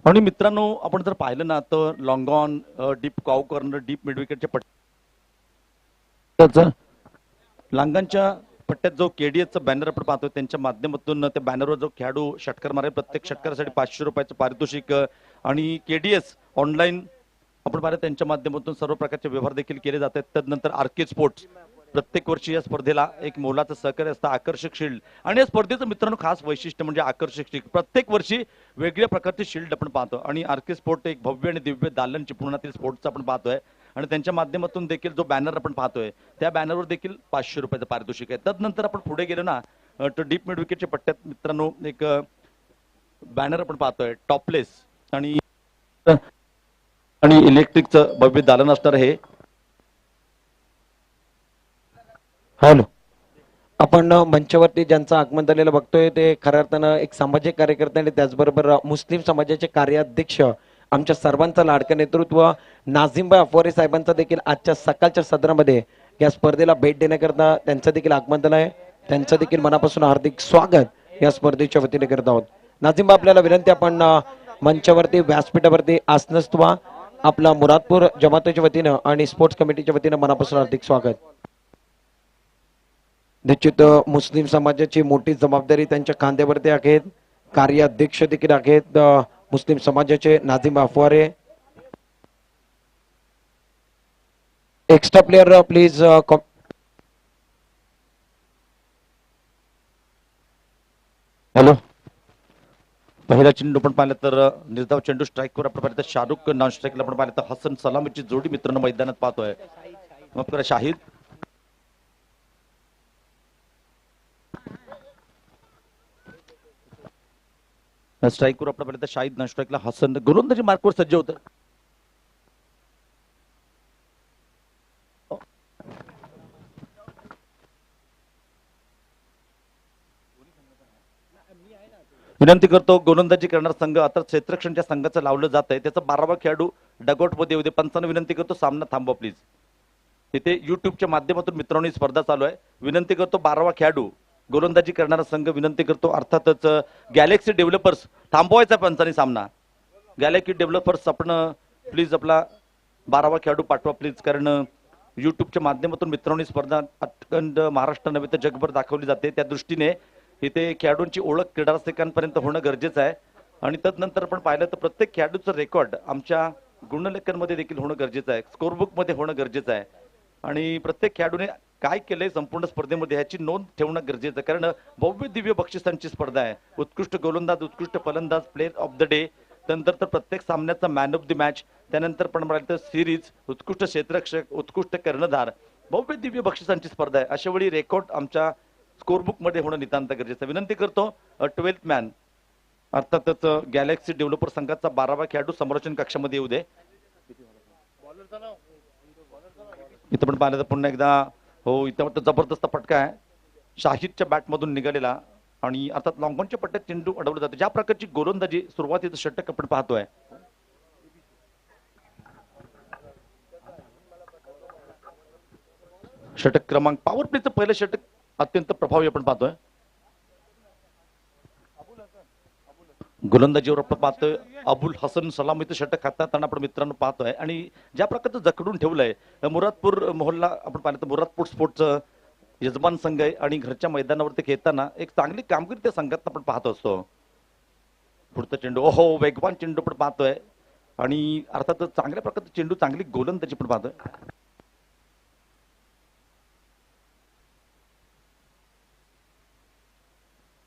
आणि मित्रांनो, आपण जर पाहिलं ना तर long on, deep cow corner, deep mid विकेटच्या पट्ट्याचं लांगांच्या पट्ट्यात जो केडीएसचा बॅनर आपण पाहतोय त्यांच्या माध्यमातून त्या बॅनरवर जो खेळाडू षटकार मारेल प्रत्येक षटकारासाठी 500 रुपयाचं पारितोषिक आणि केडीएस ऑनलाईन आपण पाहिलं त्यांच्या माध्यमातून सर्व प्रकारचे व्यवहार देखील केले जातात. त्यानंतर आर्के स्पोर्ट्स प्रत्येक वर्षी या स्पर्धेला एक मोलाचं सहकार्य असतं, आकर्षक शिल्ड. आणि या स्पर्धेचं मित्रांनो खास वैशिष्ट्य म्हणजे आकर्षक शिल्ड. प्रत्येक वर्षी वेगळ्या प्रकारचे शिल्ड आपण पाहतो आणि आर्के स्पोर्ट एक भव्य आणि दिव्य दालन चिपळुणातील स्पोर्ट्सचं आपण पाहतोय आणि त्यांच्या माध्यमातून देखील जो बॅनर आपण पाहतोय त्या बॅनरवर देखील 500 रुपयाचं पारितोषिक आहे. त्यानंतर आपण पुढे गेलो ना तर डीप मिड विकेटच्या पट्ट्यात मित्रांनो एक बॅनर आपण पाहतोय टॉपलेस आणि आणि इलेक्ट्रिकचं भव्य दालन असणार आहे. हॅलो, आपण मंचावरती ज्यांचं आगमन झालेलं बघतोय ते खऱ्या अर्थानं एक सामाजिक कार्यकर्ते आणि त्याचबरोबर मुस्लिम समाजाचे कार्याध्यक्ष, आमच्या सर्वांचं लाडकं नेतृत्व नाझिमभाई अफवारी साहेबांचा देखील आजच्या सकाळच्या सदरामध्ये या स्पर्धेला भेट देण्याकरता त्यांचं देखील आगमन झालं आहे. त्यांचं देखील मनापासून हार्दिक स्वागत या स्पर्धेच्या वतीने करत आहोत. नाझिमभाई, आपल्याला विनंती, आपण मंचावरती व्यासपीठावरती आसनस्थ व्हा. आपला मुरादपूर जमातीच्या वतीनं आणि स्पोर्ट्स कमिटीच्या वतीनं मनापासून हार्दिक स्वागत. निश्चित मुस्लिम समाजाची मोठी जबाबदारी त्यांच्या खांद्यावरती आहेत. कार्याध्यक्ष देखील आहेत मुस्लिम समाजाचे Nazim Afware. Extra player please. Hello, पहिला चेंडू आपण पाहिलं तर निर्धाव चेंडू स्ट्राईकवर आपण पाहिलं तर शाहरुख, नॉन स्ट्राईकला आपण पाहिलं तर हसन सलामीची जोडी मित्रांनो मैदानात पाहतोय. मग शाहिद स्ट्राईकवर आपण पाहिलं तर शाहिद, नॉन स्ट्राईकला हसन गोलंदाजी मार्कवर सज्ज होतं. विनंती करतो गोलंदाजी करणारा संघ आता क्षेत्ररक्षणच्या संघाचं लावलं जात आहे त्याचा 12वा खेळाडू डगआउट मध्ये येऊ दे. पंचांना विनंती करतो सामना थांबवा प्लीज. तिथे युट्यूबच्या माध्यमातून मित्रांनो स्पर्धा चालू आहे. विनंती करतो 12वा खेळाडू गोलंदाजी करणारा संघ विनंती करतो अर्थातच गॅलेक्सी डेव्हलपर्स थांबवायचा पंचांनी सामना. गॅलेक्सी डेव्हलपर्स आपण प्लीज आपला 12वा खेळाडू पाठवा प्लीज, कारण युट्यूबच्या माध्यमातून मित्रांनो स्पर्धा अखंड महाराष्ट्र नव्हे तर जगभर दाखवली जाते. त्या दृष्टीने इथे खेळाडूंची ओळख क्रीडा रसिकांपर्यंत होणं गरजेचं आहे. आणि त्यानंतर आपण पाहिलं तर प्रत्येक खेळाडूचं रेकॉर्ड आमच्या गुणलेखनमध्ये देखील होणं गरजेचं आहे, स्कोरबुकमध्ये होणं गरजेचं आहे. आणि प्रत्येक खेळाडूने काय केलंय संपूर्ण स्पर्धेमध्ये ह्याची नोंद ठेवणं गरजेचं आहे, कारण भव्य दिव्य बक्षिसांची स्पर्धा आहे. उत्कृष्ट गोलंदाज, उत्कृष्ट फलंदाज, प्लेयर ऑफ द डे, त्यानंतर तर प्रत्येक सामन्याचा मॅन ऑफ द मॅच, त्यानंतर पण म्हणाल तर सिरीज, उत्कृष्ट क्षेत्ररक्षक, उत्कृष्ट कर्णधार, भव्य दिव्य बक्षिसांची स्पर्धा आहे. अशा वेळी रेकॉर्ड आमच्या स्कोरबुक मध्ये होणं नितांत गरजेचं. विनंती करतो 12th मॅन अर्थातच गॅलेक्सी डेव्हलपर संघाचा 12वा खेळाडू संरक्षण कक्षामध्ये येऊ दे. इथं पण पाहिलं तर पुन्हा एकदा हो, इथं जबरदस्त फटका आहे शाहिदच्या बॅटमधून निघालेला आणि अर्थात लॉंगॉनच्या पट्ट्यात चेंडू अडवला जातो. ज्या प्रकारची गोलंदाजी सुरुवातीचं षटक आपण पाहतोय, षटक क्रमांक पॉवर प्लेचं पहिलं षटक अत्यंत प्रभावी आपण पाहतोय. गोलंदाजीवर आपण पाहतोय अबुल हसन सलामीचं षटक हाताळताना आपण मित्रांनो पाहतोय. आणि ज्या प्रकारचं जखडून ठेवलंय मुरादपूर मोहल्ला आपण पाहिलं तर मुरादपूर स्पोर्टचं यजमान संघ आहे आणि घरच्या मैदानावरती खेळताना एक चांगली कामगिरी त्या संघात आपण पाहत असतो. पुढचा चेंडू ओहो, वेगवान चेंडू पण पाहतोय आणि अर्थातच चांगल्या प्रकारचा चेंडू, चांगली गोलंदाजी पण पाहतोय.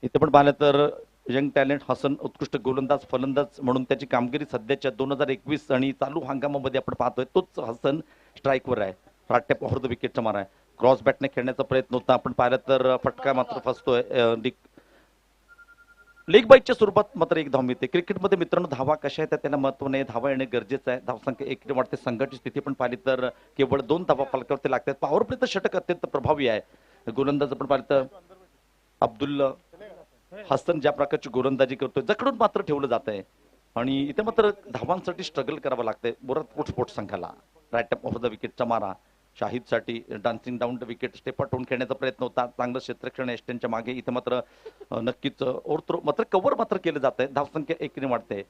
इथे पण पाहिलं तर यंग टॅलेंट हसन उत्कृष्ट गोलंदाज, फलंदाज म्हणून त्याची कामगिरी सध्याच्या 2021 आणि चालू हंगामामध्ये आपण पाहतोय. तोच हसन स्ट्राईकवर आहे. राट्या पॉवर द विकेटचा मारा आहे. क्रॉस बॅटने खेळण्याचा प्रयत्न होता आपण पाहिलं तर फटका मात्र फसतोय. लेग बाईटच्या स्वरूपात मात्र एक धाव मिळते. क्रिकेटमध्ये मित्रांनो धावा कशा आहेत त्याला महत्व नाही, धावा येणे गरजेचं आहे. धावसंख्या 1 वाढते. संघाची स्थिती पण पाहिली तर केवळ 2 धावा फलकावरती लागतात. पॉवर प्लेचं षटक अत्यंत प्रभावी आहे. गोलंदाज आपण पाहिलं तर अब्दुल हसन ज्या प्रकारची गोलंदाजी करतोय जखडून मात्र ठेवलं जात आहे आणि इथे मात्र धावांसाठी स्ट्रगल करावं लागतंय मुरादपूर स्पोर्ट्स संघाला. राईट अप ऑफ द विकेटचा मारा शाहिदसाठी dancing down the wicket step out होऊन खेळण्याचा प्रयत्न होता. चांगलं क्षेत्ररक्षण एस्टनच्या मागे. इथे मात्र नक्कीच ओरथ्रो मात्र कव्हर मात्र केलं जात आहे. धावसंख्या 1 वाढते.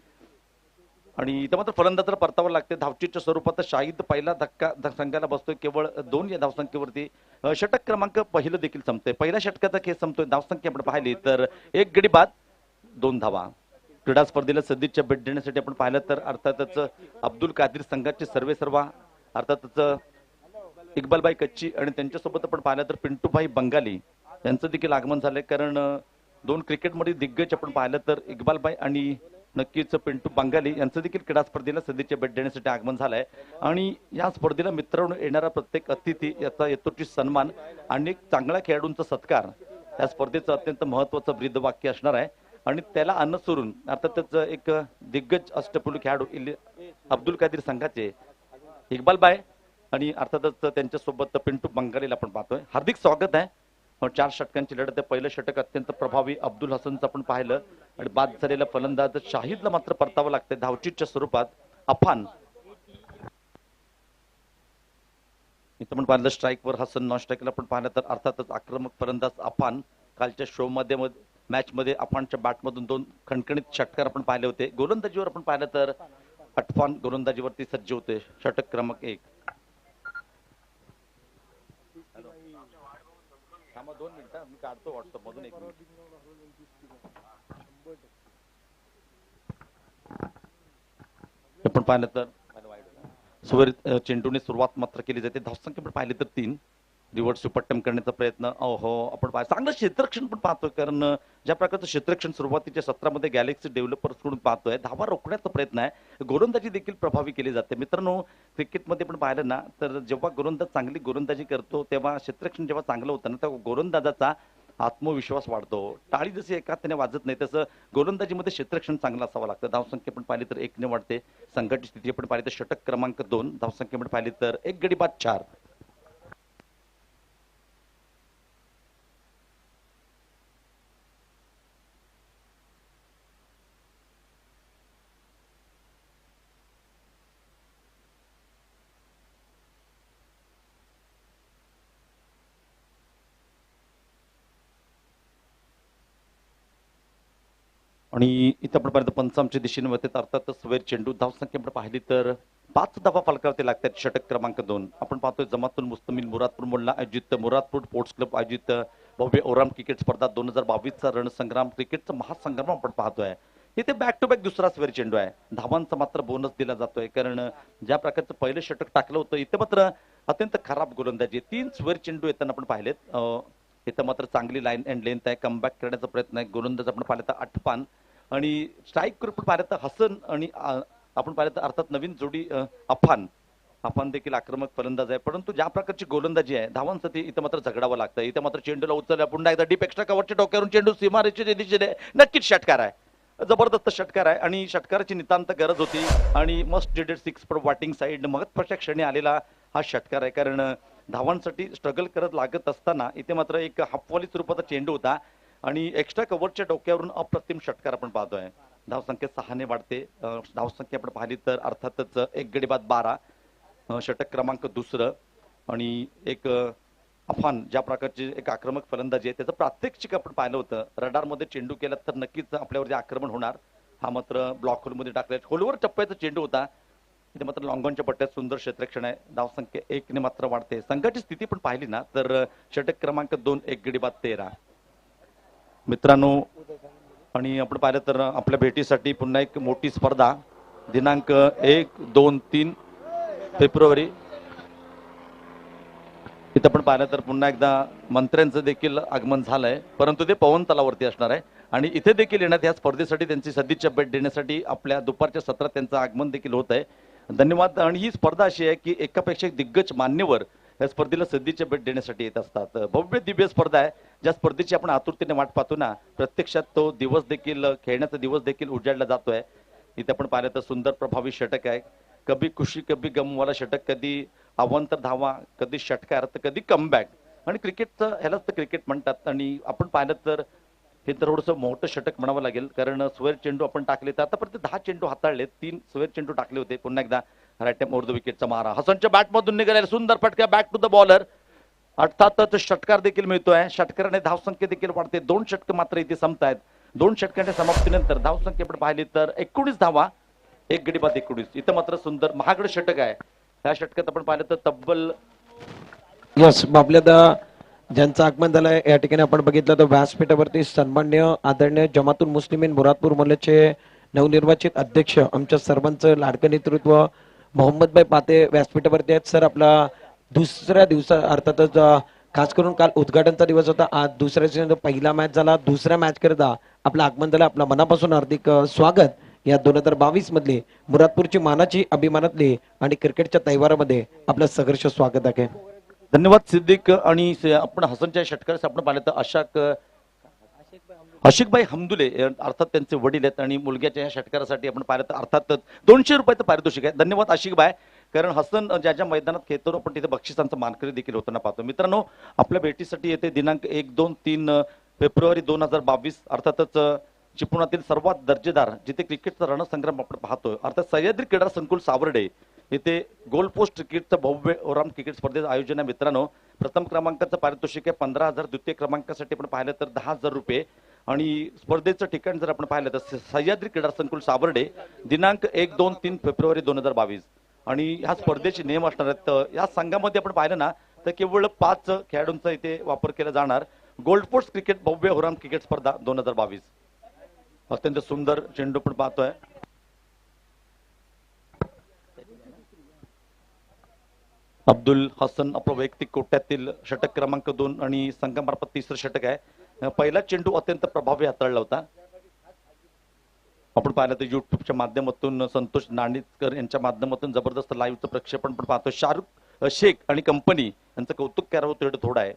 आणि इथं मात्र फलंदाजाला परतावं लागते. धावचीच्या स्वरूपात शाहिद पहिला धक्का संघाला बसतोय केवळ 2 या धावसंख्येवरती. षटक क्रमांक पहिलं देखील संपतोय. पहिल्या षटकाचा खेळ संपतोय. धावसंख्या आपण पाहिली तर 1 गडी बाद 2 धावा. क्रीडा स्पर्धेला सदिच्छा भेट देण्यासाठी आपण पाहिलं तर अर्थातच अब्दुल कादीर संघाचे सर्वेसर्वा अर्थातच इक्बालभाई कच्ची आणि त्यांच्यासोबत आपण पाहिलं तर पिंटूभाई बंगाली यांचं देखील आगमन झालंय. कारण 2 क्रिकेटमध्ये दिग्गज आपण पाहिलं तर इक्बालभाई आणि नक्कीच पिंटू बंगाली यांचं देखील क्रीडा स्पर्धेला सदिच्छा भेट देण्यासाठी आगमन झालंय. आणि या स्पर्धेला मित्रांनो येणारा प्रत्येक अतिथी याचा यथोचित सन्मान आणि एक चांगल्या खेळाडूंचा सत्कार या स्पर्धेचं अत्यंत महत्वाचं ब्रीदवाक्य असणार आहे. आणि त्याला अनुसरून अर्थातच एक दिग्गज अष्टपैलू खेळाडू अब्दुल कादीर संघाचे इक्बालभाई आणि अर्थातच त्यांच्यासोबत पिंटू बंगालीला आपण पाहतोय. हार्दिक स्वागत आहे. 4 षटकांची लढत आहे. पहिलं षटक अत्यंत प्रभावी अब्दुल हसनचं आपण पाहिलं आणि बाद झालेला फलंदाज शाहिदला मात्र परतावं लागतंय धावचीच्या स्वरूपात. अफान इथं आपण पाहिलं स्ट्राईकवर हसन, नॉन स्ट्राईकला आपण पाहिलं तर अर्थातच आक्रमक फलंदाज अफान. कालच्या शो मध्ये मॅच मध्ये अफानच्या बॅटमधून 2 खणखणीत षटकार आपण पाहिले होते. गोलंदाजीवर आपण पाहिलं तर अफान गोलंदाजीवरती सज्ज होते. षटक क्रमांक 1. 2 मिनिटं मी काढतो व्हॉट्सअप मधून 1 मिनिट. आपण पाहिलं तर सुवर चेंडूने सुरुवात मात्र केली जाते. धावसंख्या पण पाहिले तर 3. रिव्हर्स सुपट्टम करण्याचा प्रयत्न आपण चांगलं क्षेत्ररक्षण पण पाहतोय. कारण ज्या प्रकारचं क्षेत्ररक्षण सुरुवातीच्या सत्रामध्ये गॅलेक्सी डेव्हलपर्स कडून पाहतोय धावा रोखण्याचा प्रयत्न आहे. गोलंदाजी देखील प्रभावी केली जाते. मित्रांनो क्रिकेटमध्ये पण पाहिलं ना तर जेव्हा गोलंदाज चांगली गोलंदाजी करतो तेव्हा क्षेत्ररक्षण जेव्हा चांगलं होतं ना तेव्हा गोलंदाजाचा आत्मविश्वास वाढतो. टाळी जशी एकाने वाजत नाही तसं गोलंदाजीमध्ये क्षेत्ररक्षण चांगलं असावं लागतं. धावसंख्या पण पाहिली तर 1 ने वाढते. संघाची स्थिती आपण पाहिली तर षटक क्रमांक 2. धावसंख्या पण पाहिली तर 1 गडी बाद 4. आणि इथं आपण पाहिलं पंचामच्या दिशेने होते अर्थातच स्वेर चेंडू. धावसंख्या आपण पाहिली तर 5 धावा फलकावरती लागतात. षटक क्रमांक 2. आपण पाहतोय जमातुल मुस्तमिल मुरादपूर मोल्ला आयोजित मुरादपूर स्पोर्ट्स क्लब आयोजित भव्य ओराम क्रिकेट स्पर्धा 2022चा रणसंग्राम क्रिकेटचा महासंग्राम आपण पाहतोय. इथे बॅक टू बॅक दुसरा स्वेर चेंडू आहे. धावांचा मात्र बोनस दिला जातोय. कारण ज्या प्रकारचं पहिलं षटक टाकलं होतं इथे मात्र अत्यंत खराब गोलंदाजी. 3 स्वेर चेंडू येताना आपण पाहिलेत. इथं मात्र चांगली लाईन अँड लेंथ आहे. कमबॅक करण्याचा प्रयत्न आहे. गोलंदाज आपण पाहिलं तर अटफान आणि स्ट्राईक करून पाहिलं तर हसन आणि आपण पाहिलं तर अर्थात नवीन जोडी अफान देखील आक्रमक फलंदाज आहे. परंतु ज्या प्रकारची गोलंदाजी आहे धावांसाठी इथं मात्र झगडावं लागतं. इथं मात्र चेंडूला उचलला पुन्हा एकदा डीप एक्स्ट्रा कव्हरच्या डोक्यावरून चेंडू सीमारेषेच्या दिशेने नक्कीच षटकार आहे. जबरदस्त षटकार आहे आणि षटकाराची नितांत गरज होती आणि must needed 6 for batting side महत्वाच्या क्षणी आलेला हा षटकार आहे. कारण धावांसाठी स्ट्रगल करत लागत असताना इथे मात्र एक हाफवॉली स्वरूपाचा चेंडू होता आणि एक्स्ट्रा कव्हरच्या डोक्यावरून अप्रतिम षटकार आपण पाहतोय. धावसंख्या 6 ने वाढते. धावसंख्या आपण पाहिली तर अर्थातच 1 गडी बाद 12. षटक क्रमांक 2 आणि एक अफान ज्या प्रकारची एक आक्रमक फलंदाजी आहे त्याचं प्रात्यक्षिक आपण पाहिलं होतं. रडारमध्ये चेंडू केला तर नक्कीच आपल्यावर जे आक्रमण होणार. हा मात्र ब्लॉक होलमध्ये टाकले खोलवर टप्प्याचा चेंडू होता. इथे मात्र लॉंगॉनच्या पट्ट्यात सुंदर क्षेत्ररक्षण आहे. धावसंख्या 1 ने मात्र वाढते. संघाची स्थिती पण पाहिली ना तर षटक क्रमांक 2 1 गडी बाद 13. मित्रांनो आणि आपण पाहिलं तर आपल्या भेटीसाठी पुन्हा एक मोठी स्पर्धा दिनांक 1, 2, 3 फेब्रुवारी. इथं आपण पाहिलं तर पुन्हा एकदा मंत्र्यांचं देखील आगमन झालंय. परंतु ते पवन तलावरती असणार आहे आणि इथे देखील येण्यात या स्पर्धेसाठी त्यांची सदिच्छा भेट देण्यासाठी आपल्या दुपारच्या सत्रात त्यांचं आगमन देखील होत आहे. धन्यवाद. आणि ही स्पर्धा अशी आहे की एकापेक्षा एक दिग्गज मान्यवर या स्पर्धेला सदिच्छा भेट देण्यासाठी येत असतात. भव्य दिव्य स्पर्धा आहे. ज्या स्पर्धेची आपण आतुरतेने वाट पाहतो ना प्रत्यक्षात तो दिवस देखील खेळण्याचा दिवस देखील उजाडला जातोय. इथे आपण पाहिलं तर सुंदर प्रभावी षटक आहे. कभी खुशी कभी गम वाला षटक. कधी अवांतर धावा, कधी षटकार तर कधी कमबॅक. आणि क्रिकेटचं ह्यालाच तर क्रिकेट म्हणतात. आणि आपण पाहिलं तर हे थोडंसं मोठं षटक म्हणावं लागेल. कारण स्वेर चेंडू आपण टाकले तर आतापर्यंत 10 चेंडू हाताळले. 3 स्वेर चेंडू टाकले होते. पुन्हा एकदा राईट टाइम ओव्हर द विकेटचा मारा. हसनच्या बॅटमधून निघालेला सुंदर फटका बॅक टू द बॉलर. अर्थातच षटकार देखील मिळतोय. षटकाराने धावसंख्या देखील वाढते. 2 षटक मात्र इथे संपतायत. 2 षटकांच्या समाप्तीनंतर धावसंख्या आपण पाहिली तर 19 धावा एक गडी बाद 19. इथं मात्र सुंदर महागड षटक आहे. ह्या षटकात आपण पाहिलं तर तब्बल यस बाबल्यादा ज्यांचं आगमन झालंय या ठिकाणी आपण बघितलं तर व्यासपीठावरती सन्मान्य आदरणीय जमातुल मुस्लिमीन मुरादपूर मोहल्ल्याचे नवनिर्वाचित अध्यक्ष आमच्या सर्वांचं लाडकं नेतृत्व मोहम्मदभाई पाते व्यासपीठावरती आहेत. सर आपला दुसऱ्या दिवसा अर्थातच खास करून काल उद्घाटनचा दिवस होता. आज दुसऱ्या दिवशी पहिला मॅच झाला. दुसऱ्या मॅच करता आपलं आगमन झालं. आपलं मनापासून हार्दिक स्वागत या 2022 मधली मुरादपूरची मानाची अभिमानातली आणि क्रिकेटच्या तैवारामध्ये आपलं सहर्ष स्वागत आहे. धन्यवाद सिद्दीक. आणि आपण हसनच्या षटकास आपण पाहिलं तर आशिकभाई हमदुले अर्थात त्यांचे वडील आहेत आणि मुलग्याच्या या षटकारासाठी आपण पाहिलं तर अर्थात 200 रुपयाचं पारितोषिक आहे. धन्यवाद आशिकभाई. कारण हसन ज्या ज्या मैदानात खेळतो आपण तिथे बक्षिसांचा मानकरी देखील होताना पाहतो. मित्रांनो आपल्या भेटीसाठी येते दिनांक 1, 2, 3 फेब्रुवारी 2022 अर्थातच चिपळुणातील सर्वात दर्जेदार जिथे क्रिकेटचा रणसंग्राम आपण पाहतोय अर्थात सह्याद्री क्रीडा संकुल सावर्डे इथे गोल्ड पोस्ट क्रिकेटचं भव्य ओराम क्रिकेट स्पर्धेचं आयोजन आहे. मित्रांनो प्रथम क्रमांकाचं पारितोषिक आहे 15,000. द्वितीय क्रमांकासाठी आपण पाहिलं तर 10,000 रुपये. आणि स्पर्धेचं ठिकाण जर आपण पाहिलं तर सह्याद्री क्रीडा संकुल सावर्डे दिनांक 1, 2, 3 फेब्रुवारी 2022. आणि ह्या स्पर्धेचे नियम असणार आहेत. या संघामध्ये आपण पाहिलं ना तर केवळ 5 खेळाडूंचा इथे वापर केला जाणार. गोल्ड पोस्ट क्रिकेट भव्य ओराम क्रिकेट स्पर्धा 2022. अत्यंत सुंदर चेंडू पण पाहतोय. अब्दुल हसन आपलं वैयक्तिक कोट्यातील षटक क्रमांक 2 आणि संघामार्फत तिसरं षटक आहे. पहिला चेंडू अत्यंत प्रभावी हाताळला होता. आपण पाहिलं तर युट्यूबच्या माध्यमातून संतोष नाणीकर यांच्या माध्यमातून जबरदस्त लाईव्हचं प्रक्षेपण पण पाहतो. शाहरुख शेख आणि कंपनी यांचं कौतुक करावं थोडं आहे.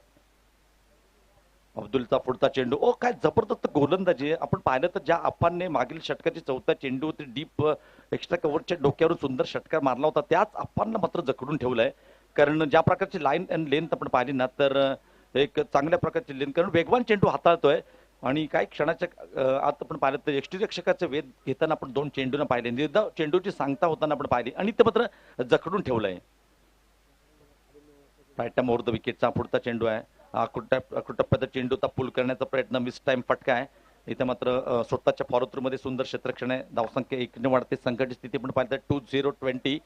अब्दुलचा पुढचा चेंडू काय जबरदस्त गोलंदाजी आहे. आपण पाहिलं तर ज्या अप्पांनी मागील षटकाची चौथा चेंडू होती डीप एक्स्ट्रा कव्हरच्या डोक्यावरून सुंदर षटकार मारला होता त्याच अप्पांना मात्र जखडून ठेवलाय. कारण ज्या प्रकारची लाईन अँड लेंथ आपण पाहिली ना तर एक चांगल्या प्रकारची लेंथ कारण वेगवान चेंडू हाताळतोय. आणि काही क्षणाच्या आत आपण पाहिलं तर यष्टीरक्षकाचे वेध घेताना आपण 2 चेंडूंना पाहिले. निर्धाव चेंडूची सांगता होताना आपण पाहिली आणि ते मात्र जखडून ठेवलंय. राईट ओव्हर द विकेटचा पुढचा चेंडू आहे. टप्प्याचा चेंडूचा पूल करण्याचा प्रयत्न मिस टाइम फटका आहे. इथे मात्र स्वतःच्या फॉलोथ्रू मध्ये सुंदर क्षेत्ररक्षण आहे. धावसंख्या 1 ने वाढते. संघाची स्थिती पण पाहिलं तर 2-0-20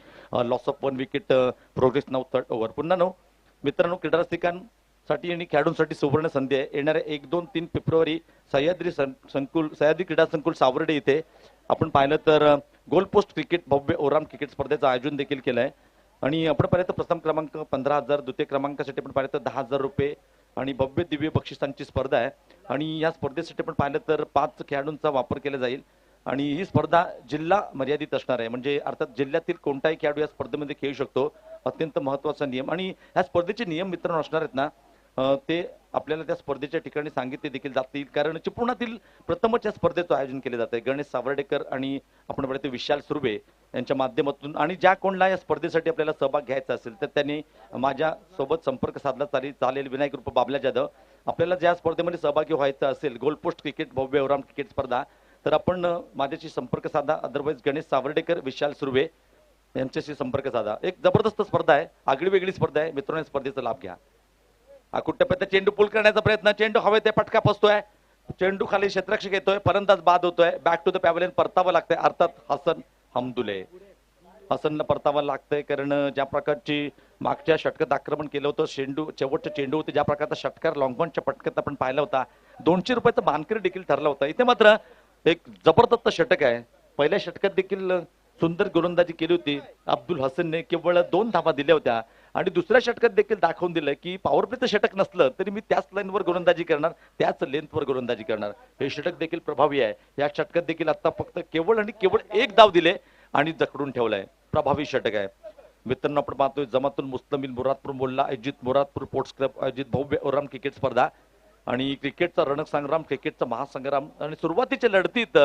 loss of 1 wicket progress now 3rd over. पुन्हा मित्रांनो क्रीडा रसिकांसाठी आणि खेळाडूंसाठी सुवर्ण संधी आहे. येणाऱ्या 1, 2, 3 फेब्रुवारी सह्याद्री क्रीडा संकुल सावर्डे इथे आपण पाहिलं तर गोल्ड पोस्ट क्रिकेट भव्य ओराम क्रिकेट स्पर्धेचं आयोजन देखील केलं आहे. आणि आपण पाहिलं तर प्रथम क्रमांक 15,000. द्वितीय क्रमांकासाठी आपण पाहिलं तर 10,000 रुपये आणि भव्य दिव्य बक्षिसांची स्पर्धा आहे. आणि या स्पर्धेसाठी आपण पाहिलं तर 5 खेळाडूंचा वापर केला जाईल. आणि ही स्पर्धा जिल्हा मर्यादित असणार आहे. म्हणजे अर्थात जिल्ह्यातील कोणताही खेळाडू या स्पर्धेमध्ये खेळू शकतो. अत्यंत महत्त्वाचा नियम. आणि या स्पर्धेचे नियम मित्रांनो असणार आहेत ना ते आपल्याला त्या स्पर्धेच्या ठिकाणी सांगितले देखील जातील. कारण चिपळुणातील प्रथमच या स्पर्धेचं आयोजन केले जाते. गणेश सावर्डेकर आणि आपण पाहिलं विशाल सुर्वे यांच्या माध्यमातून. आणि ज्या कोणला या स्पर्धेसाठी आपल्याला सहभाग घ्यायचा असेल तर त्यांनी माझ्या सोबत संपर्क साधला चालेल. विनायक ग्रुप बाबला जाधव. आपल्याला ज्या स्पर्धेमध्ये सहभागी व्हायचं असेल गोल्ड पोस्ट क्रिकेट भव्य ओराम क्रिकेट स्पर्धा तर आपण माझ्याशी संपर्क साधा. अदरवाईज गणेश सावर्डेकर विशाल सुर्वे यांच्याशी संपर्क साधा. एक जबरदस्त स्पर्धा आहे. आगळी वेगळी स्पर्धा आहे. मित्रांनो स्पर्धेचा लाभ घ्या. टप्प्यात चेंडू पूल करण्याचा प्रयत्न. चेंडू हवे ते फटका फसतोय. चेंडू खाली क्षेत्ररक्षक येतोय. फलंदाज बाद होतोय. बॅक टू द पॅव्हलियन परतावं लागतंय. अर्थात हसन हमदुले. हसनला परतावं लागतंय कारण ज्या प्रकारची मागच्या षटकात आक्रमण केलं होतं शेवटचं चेंडू होते ज्या प्रकारचा षटकार लॉंगॉनच्या पटकात आपण पाहिला होता 200 रुपयाचा मानकरी देखील ठरला होता. इथे मात्र एक जबरदस्त षटक आहे. पहिल्या षटकात देखील सुंदर गोलंदाजी केली होती. अब्दुल हसनने केवळ 2 धावा दिल्या होत्या. आणि दुसऱ्या षटकात देखील दाखवून दिलं की पॉवर प्लेचं षटक नसलं तरी मी त्याच लाईनवर गोलंदाजी करणार त्याच लेंथवर गोलंदाजी करणार. हे षटक देखील प्रभावी आहे. या षटकात देखील आता फक्त केवळ आणि केवळ 1 धाव दिले आणि जखडून ठेवलाय. प्रभावी षटक आहे. मित्रांनो आपण पाहतोय जमातुल मुस्लिमीन मुरादपूर मोल्ला आयोजित मुरादपूर स्पोर्ट्स क्लब आयोजित भव्य ओराम क्रिकेट स्पर्धा आणि क्रिकेटचा रणसंग्राम क्रिकेटचा महासंग्राम. आणि सुरुवातीच्या लढतीत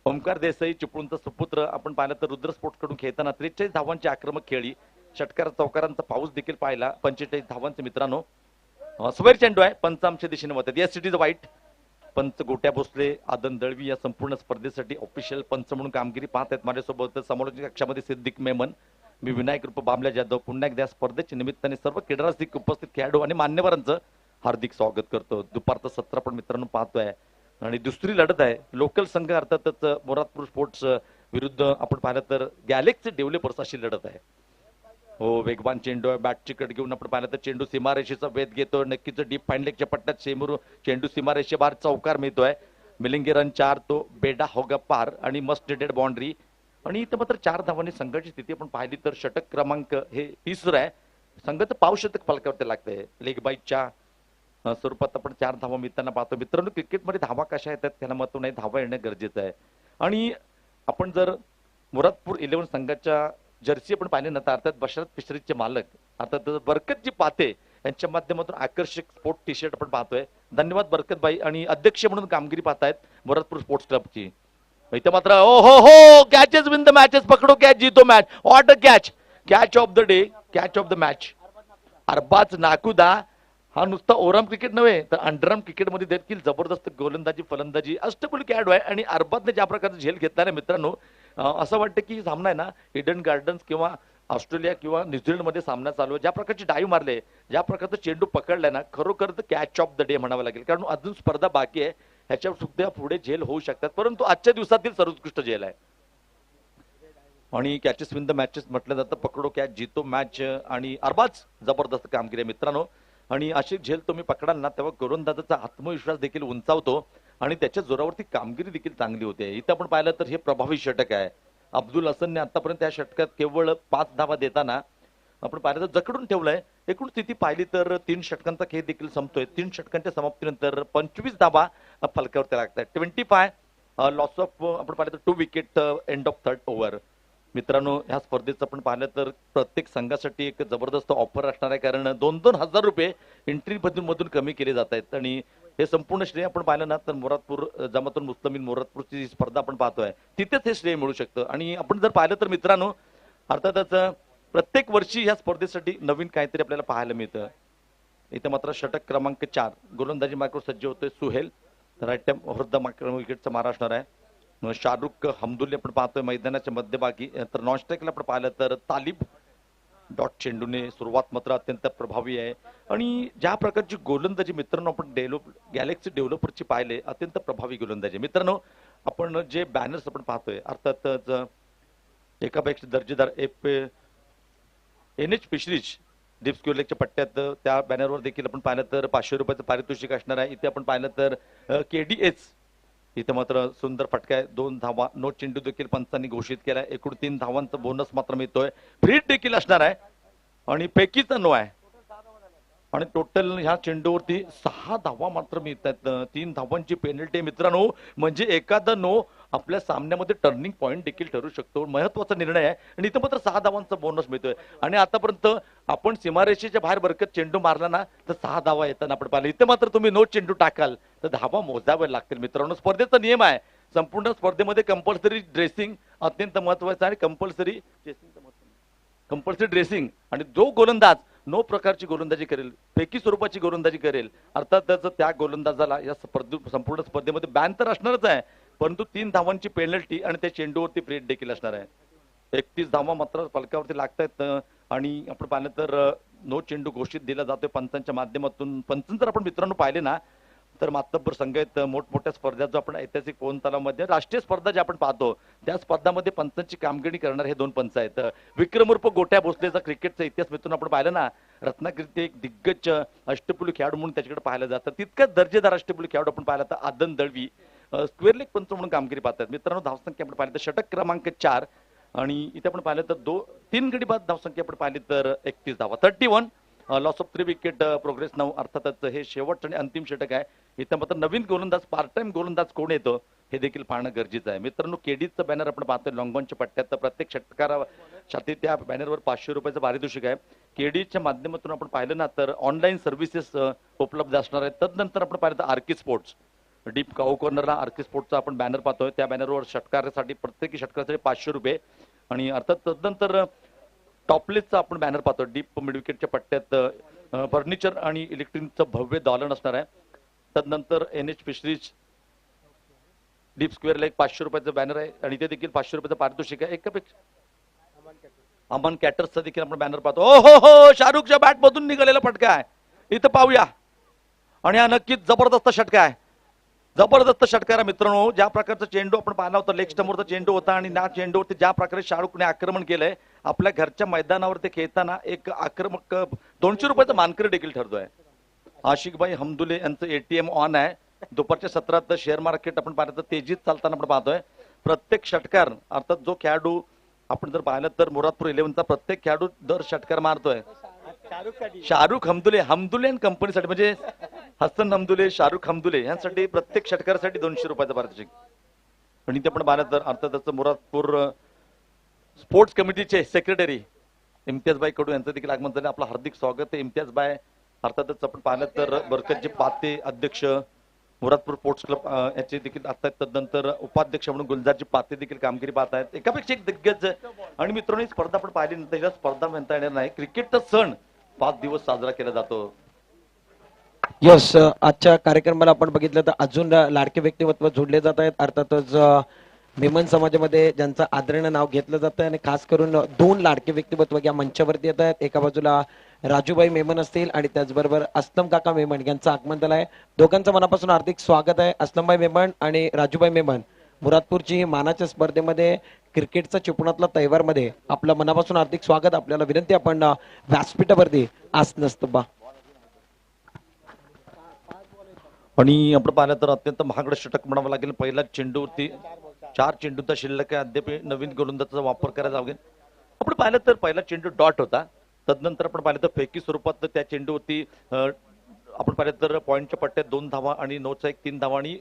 ओमकार देसाई चिपळूणचा सुपुत्र आपण पाहिलं तर रुद्र स्पोर्ट्स कडून खेळताना 43 धावांची आक्रमक खेळी. षटकार चौकारांचा पाऊस देखील पाहिला. 45 धावांचे मित्रांनो स्क्वेअर चेंडू आहे. पंच आमच्या दिशेने होतात. Yes it is white. पंच गोट्या भोसले आदन दळवी या संपूर्ण स्पर्धेसाठी ऑफिशियल पंच म्हणून कामगिरी पाहत आहेत. माझ्यासोबत समालोचक कक्षामध्ये सिद्दीक मेमन मी विनायक रूप बामल्या जाधव. पुन्हा एकदा स्पर्धेच्या निमित्ताने सर्व क्रीडारसिक उपस्थित खेळाडू आणि मान्यवरांचं हार्दिक स्वागत करतो. दुपारचं सत्र पण मित्रांनो पाहतोय. आणि दुसरी लढत आहे लोकल संघ अर्थातच मुरादपूर स्पोर्ट्स विरुद्ध आपण पाहिलं तर गॅलेक्सी डेव्हलपर्स अशी लढत आहे. हो, वेगवान चेंडू आहे, बॅटची कट घेऊन आपण पाहिलं तर चेंडू सीमारेषेचा वेध घेतो. नक्कीच डीप फाईनलेगच्या पट्ट्यात चेंडू सीमारेषे बाहेर चौकार मिळतोय. मिलिंगी रन 4, तो बेडा होगा पार आणि मस्ट नेटेड बाउंड्री. आणि इथं मात्र 4 धावांनी संघाची स्थिती आपण पाहिली तर षटक क्रमांक हे 30 आहे. संघाचं पावशतक फलकावरती लागतंय. लेग बाईच्या स्वरूपात आपण 4 धावा मिळताना पाहतो. मित्रांनो, क्रिकेटमध्ये धावा कशा येतात त्याला महत्व नाही, धावा येणं गरजेचं आहे. आणि आपण जर मुरादपूर 11 संघाच्या जर्सी आपण पाहिले ना, तर अर्थात बशरत फिशरीजचे मालक अर्थात बरकतजी पाते यांच्या माध्यमातून आकर्षक स्पोर्ट टी शर्ट आपण पाहतोय. धन्यवाद बरकत भाई. आणि अध्यक्ष म्हणून कामगिरी पाहतायत मुरादपूर स्पोर्ट्स क्लबची. इथं मात्र ओ हो हो, कॅचेस विन द मॅचेस, पकडो कॅच जीतो match, what a catch, catch of the day, catch of the match. Arbaz Nakuda हा नुसता ओरम क्रिकेट नव्हे तर अंडरआर्म क्रिकेटमध्ये देखील जबरदस्त गोलंदाजी फलंदाजी अष्टपैलू खेळाडू आहे. आणि अरबाजने ज्या प्रकारचा झेल घेतला ना मित्रांनो, असं वाटतं की सामना आहे ना इडन गार्डन्स किंवा ऑस्ट्रेलिया किंवा न्यूझीलंडमध्ये सामना चालू आहे. ज्या प्रकारचे डाईव्ह मारले, ज्या प्रकारचं चेंडू पकडलाय ना, खरोखर कॅच ऑफ द डे म्हणावं लागेल. कारण अजून स्पर्धा बाकी आहे, ह्याच्या सुद्धा पुढे झेल होऊ शकतात, परंतु आजच्या दिवसातील सर्वोत्कृष्ट झेल आहे. आणि कॅचेस विन द मॅचेस म्हटलं जातं, पकडो कॅच जीतो मॅच. आणि अरबाज जबरदस्त कामगिरी आहे मित्रांनो. आणि अशी झेल तुम्ही पकडाल ना, तेव्हा गोलंदाजाचा आत्मविश्वास देखील उंचावतो आणि त्याच्या जोरावरती कामगिरी देखील चांगली होते. इथं आपण पाहिलं तर हे प्रभावी षटक आहे. अब्दुल हसनने आतापर्यंत या षटकात केवळ 5 धावा देताना आपण पाहिलं तर जकडून ठेवलंय. एकूण स्थिती पाहिली तर 3 षटकांचा खेळ देखील संपतोय. 3 षटकांच्या समाप्तीनंतर 25 धावा फलकावरती लागतात. 25 लॉस ऑफ आपण पाहिलं तर 2 wicket end of 3rd over. मित्रांनो, ह्या स्पर्धेचं आपण पाहिलं तर प्रत्येक संघासाठी एक जबरदस्त ऑफर असणार आहे, कारण 2-2 हजार रुपये एंट्री मधून कमी केले जात आहेत. आणि हे संपूर्ण श्रेय आपण पाहिलं ना तर मुरादपूर जमातुल मुस्लिमीन मुरादपूरची जी स्पर्धा आपण पाहतोय तिथेच हे श्रेय मिळू शकतं. आणि आपण जर पाहिलं तर मित्रांनो, अर्थातच प्रत्येक वर्षी ह्या स्पर्धेसाठी नवीन काहीतरी आपल्याला पाहायला मिळतं. इथं मात्र षटक क्रमांक 4 गोलंदाजी मार्गावर सज्ज होतोय सुहेल. राईट टाइम वृद्ध विकेटचा मारा असणार आहे. शाहरुख हमदुल्ले आपण पाहतोय मैदानाच्या मध्यभागी. तर नॉन स्ट्राईकला आपण पाहिलं तर तालिब डॉट चेंडूने सुरुवात मात्र अत्यंत प्रभावी आहे. आणि ज्या प्रकारची गोलंदाजी मित्रांनो आपण गॅलेक्सी डेव्हलपरची पाहिले, अत्यंत प्रभावी गोलंदाजी. मित्रांनो, आपण जे बॅनर्स आपण पाहतोय अर्थातच एकापेक्षा दर्जेदार NH फिशरीज डीप स्क्वेअरलेगच्या पट्ट्यात त्या बॅनरवर देखील आपण पाहिलं तर 500 रुपयाचं पारितोषिक असणार आहे. इथे आपण पाहिलं तर KDS इथं मात्र सुंदर फटका आहे. 2 धावा, नो चेंडू देखील पंचांनी घोषित केलाय. एकूण 3 धावांचा बोनस मात्र मिळतोय. फ्री देखील असणार आहे आणि पैकीचा नो आहे. आणि टोटल ह्या चेंडूवरती 6 धावा मात्र मिळतात. 3 धावांची पेनल्टी मित्रांनो, म्हणजे एखादा नो आपल्या सामन्यामध्ये टर्निंग पॉईंट देखील ठरू शकतो. महत्वाचा निर्णय आहे. आणि इथं मात्र 6 धावांचा बोनस मिळतोय. आणि आतापर्यंत आपण सीमारेषेच्या बाहेर बरकत चेंडू मारला ना तर 6 धावा येताना आपण पाहिलं. इथं मात्र तुम्ही नो चेंडू टाकाल तर धावा मोजाव्या लागतील. मित्रांनो, स्पर्धेचा नियम आहे, संपूर्ण स्पर्धेमध्ये कंपल्सरी ड्रेसिंग अत्यंत महत्वाचं आहे. Compulsory dressing. आणि जो गोलंदाज नो प्रकारची गोलंदाजी करेल, फेकी स्वरूपाची गोलंदाजी करेल, अर्थातच त्या गोलंदाजाला या संपूर्ण स्पर्धेमध्ये बॅन तर असणारच आहे, परंतु 3 धावांची पेनल्टी आणि त्या चेंडूवरती फ्री हिट देखील असणार आहे. 31 धावा मात्र फलकावरती लागतायत. आणि आपण पाहिलं तर नो चेंडू घोषित दिला जातोय पंचांच्या माध्यमातून. पंच जर आपण मित्रांनो पाहिले ना तर मातब्बर संघ आहेत. मोठमोठ्या स्पर्धा जो आपण ऐतिहासिक पोहन तलावामध्ये राष्ट्रीय स्पर्धा ज्या आपण पाहतो त्या स्पर्धामध्ये पंचांची कामगिरी करणारे हे 2 पंच आहेत. विक्रम उर्फ गोट्या भोसलेचा क्रिकेटचा इतिहास मित्रांनो आपण पाहिलं ना, रत्नागिरीत एक दिग्गज अष्टपैलू खेळाडू म्हणून त्याच्याकडे पाहिलं जातं. तितकाच दर्जेदार अष्टपैलू खेळाडू आपण पाहिला तर आदन दळवी स्क्वेअर लेग पंच म्हणून कामगिरी पाहतात. मित्रांनो, धावसंख्या आपण पाहिलं तर षटक क्रमांक 4. आणि इथे आपण पाहिलं तर 3 गडी बाद धावसंख्या आपण पाहिली तर 31 धावा. 31 लॉस ऑफ 3 विकेट प्रोग्रेस नाव. अर्थातच हे शेवटचं आणि अंतिम षटक आहे. इथं मात्र नवीन गोलंदाज पार्ट टाइम गोलंदाज कोण येतो हे देखील पाहणं गरजेचं आहे. मित्रांनो, केडीचं बॅनर आपण पाहतोय लॉंगॉनच्या पट्ट्यात. तर प्रत्येक षटकारासाठी त्या बॅनरवर 500 रुपयाचं पारितोषिक आहे. केडीच्या माध्यमातून आपण पाहिलं ना तर ऑनलाईन सर्व्हिसेस उपलब्ध असणार आहेत. तदनंतर आपण पाहिलं तर आरके स्पोर्ट्स डीप काऊ कॉर्नरला आरके स्पोर्ट्सचा आपण बॅनर पाहतोय. त्या बॅनरवर षटकारासाठी प्रत्येकी षटकारासाठी 500 रुपये. आणि अर्थात तदनंतर टॉपलेसचा आपण बॅनर पाहतो डीप मिड विकेटच्या पट्ट्यात. फर्निचर आणि इलेक्ट्रिकचं भव्य दालन असणार आहे. तदनंतर NH fisheries deep square leg 500 रुपयाचं बॅनर आहे आणि ते देखील 500 रुपयाचं पारितोषिक आहे. एकापेक्षा अमन कॅटर्सचा देखील आपण बॅनर पाहतो. ओ हो हो, शाहरुखच्या बॅट मधून निघालेला फटका आहे, इथं पाहूया. आणि हा नक्कीच जबरदस्त षटका आहे. जबरदस्त षटकार आहे मित्रांनो. ज्या प्रकारचा चेंडू आपण पाहिला होता, लेग स्टंपवरचा चेंडू होता आणि त्या चेंडूवरती ज्या प्रकारे शाहरुखने आक्रमण केलंय आपल्या घरच्या मैदानावर ते खेळताना एक आक्रमक 200 रुपयाचा मानकरी देखील ठरतोय. आशिकभाई हमदुले यांचं एटीएम ऑन आहे. दुपारच्या सत्रात शेअर मार्केट आपण पाहिलं तर तेजीत चालताना आपण पाहतोय. प्रत्येक षटकार अर्थात जो खेळाडू आपण जर पाहिलं तर मुरादपूर 11चा प्रत्येक खेळाडू दर षटकार मारतोय. शाहरुख हमदुले अँड कंपनीसाठी म्हणजे हसन हमदुले, शाहरुख हमदुले यांसाठी प्रत्येक षटकारासाठी 200 रुपयाचा पारितोषिक. आणि ते आपण पाहिलं तर अर्थातच मुरादपूर स्पोर्ट्स कमिटीचे सेक्रेटरी इम्तियाजबाई कडू यांचं देखील आगमन झालं. आपलं हार्दिक स्वागत आहे इम्तियाजबाई. अर्थातच आपण पाहिलं तर बरकतजी पाते अध्यक्ष मुरादपूर स्पोर्ट्स क्लब याचे देखील आता तदनंतर उपाध्यक्ष म्हणून गुलजारजी पाते देखील कामगिरी पाहत आहेत. एकापेक्षा एक दिग्गज. आणि मित्रांनो ही स्पर्धा आपण पाहिली नंतर हिला स्पर्धा म्हणता येणार नाही. क्रिकेटचा सण 5 दिवस साजरा केला जातो. यस, आजच्या कार्यक्रमाला आपण बघितलं तर अजून लाडके व्यक्तिमत्व जोडले जात आहेत. अर्थातच मेमन समाजामध्ये ज्यांचं आदरणीय नाव घेतलं जातं आणि खास करून 2 लाडके व्यक्तिमत्व या मंचावरती येत आहेत. एका बाजूला राजूभाई मेमन असतील आणि त्याचबरोबर असलम काका मेमन यांचं आगमन झालं आहे. दोघांचं मनापासून हार्दिक स्वागत आहे. असलमभाई मेमन आणि राजूभाई मेमन मुरादपूरची मानाच्या स्पर्धेमध्ये क्रिकेटचा चिपणातला तैवारमध्ये आपलं मनापासून हार्दिक स्वागत. आपल्याला विनंती आपण व्यासपीठावरती आसन स्तंभ. आणि आपण पाहिलं तर अत्यंत महागड षटक म्हणावं लागेल. पहिला चेंडूवरती 4 चेंडूचा शिल्लक आहे. अद्याप नवीन गोलंदाजाचा वापर करायला लागेल. आपण पाहिलं तर पहिला चेंडू डॉट होता. तदनंतर आपण पाहिलं तर फेकी स्वरूपात त्या चेंडूवरती आपण पाहिलं तर पॉईंटच्या पट्ट्यात 2 धावा आणि नोचा 3 धावा आणि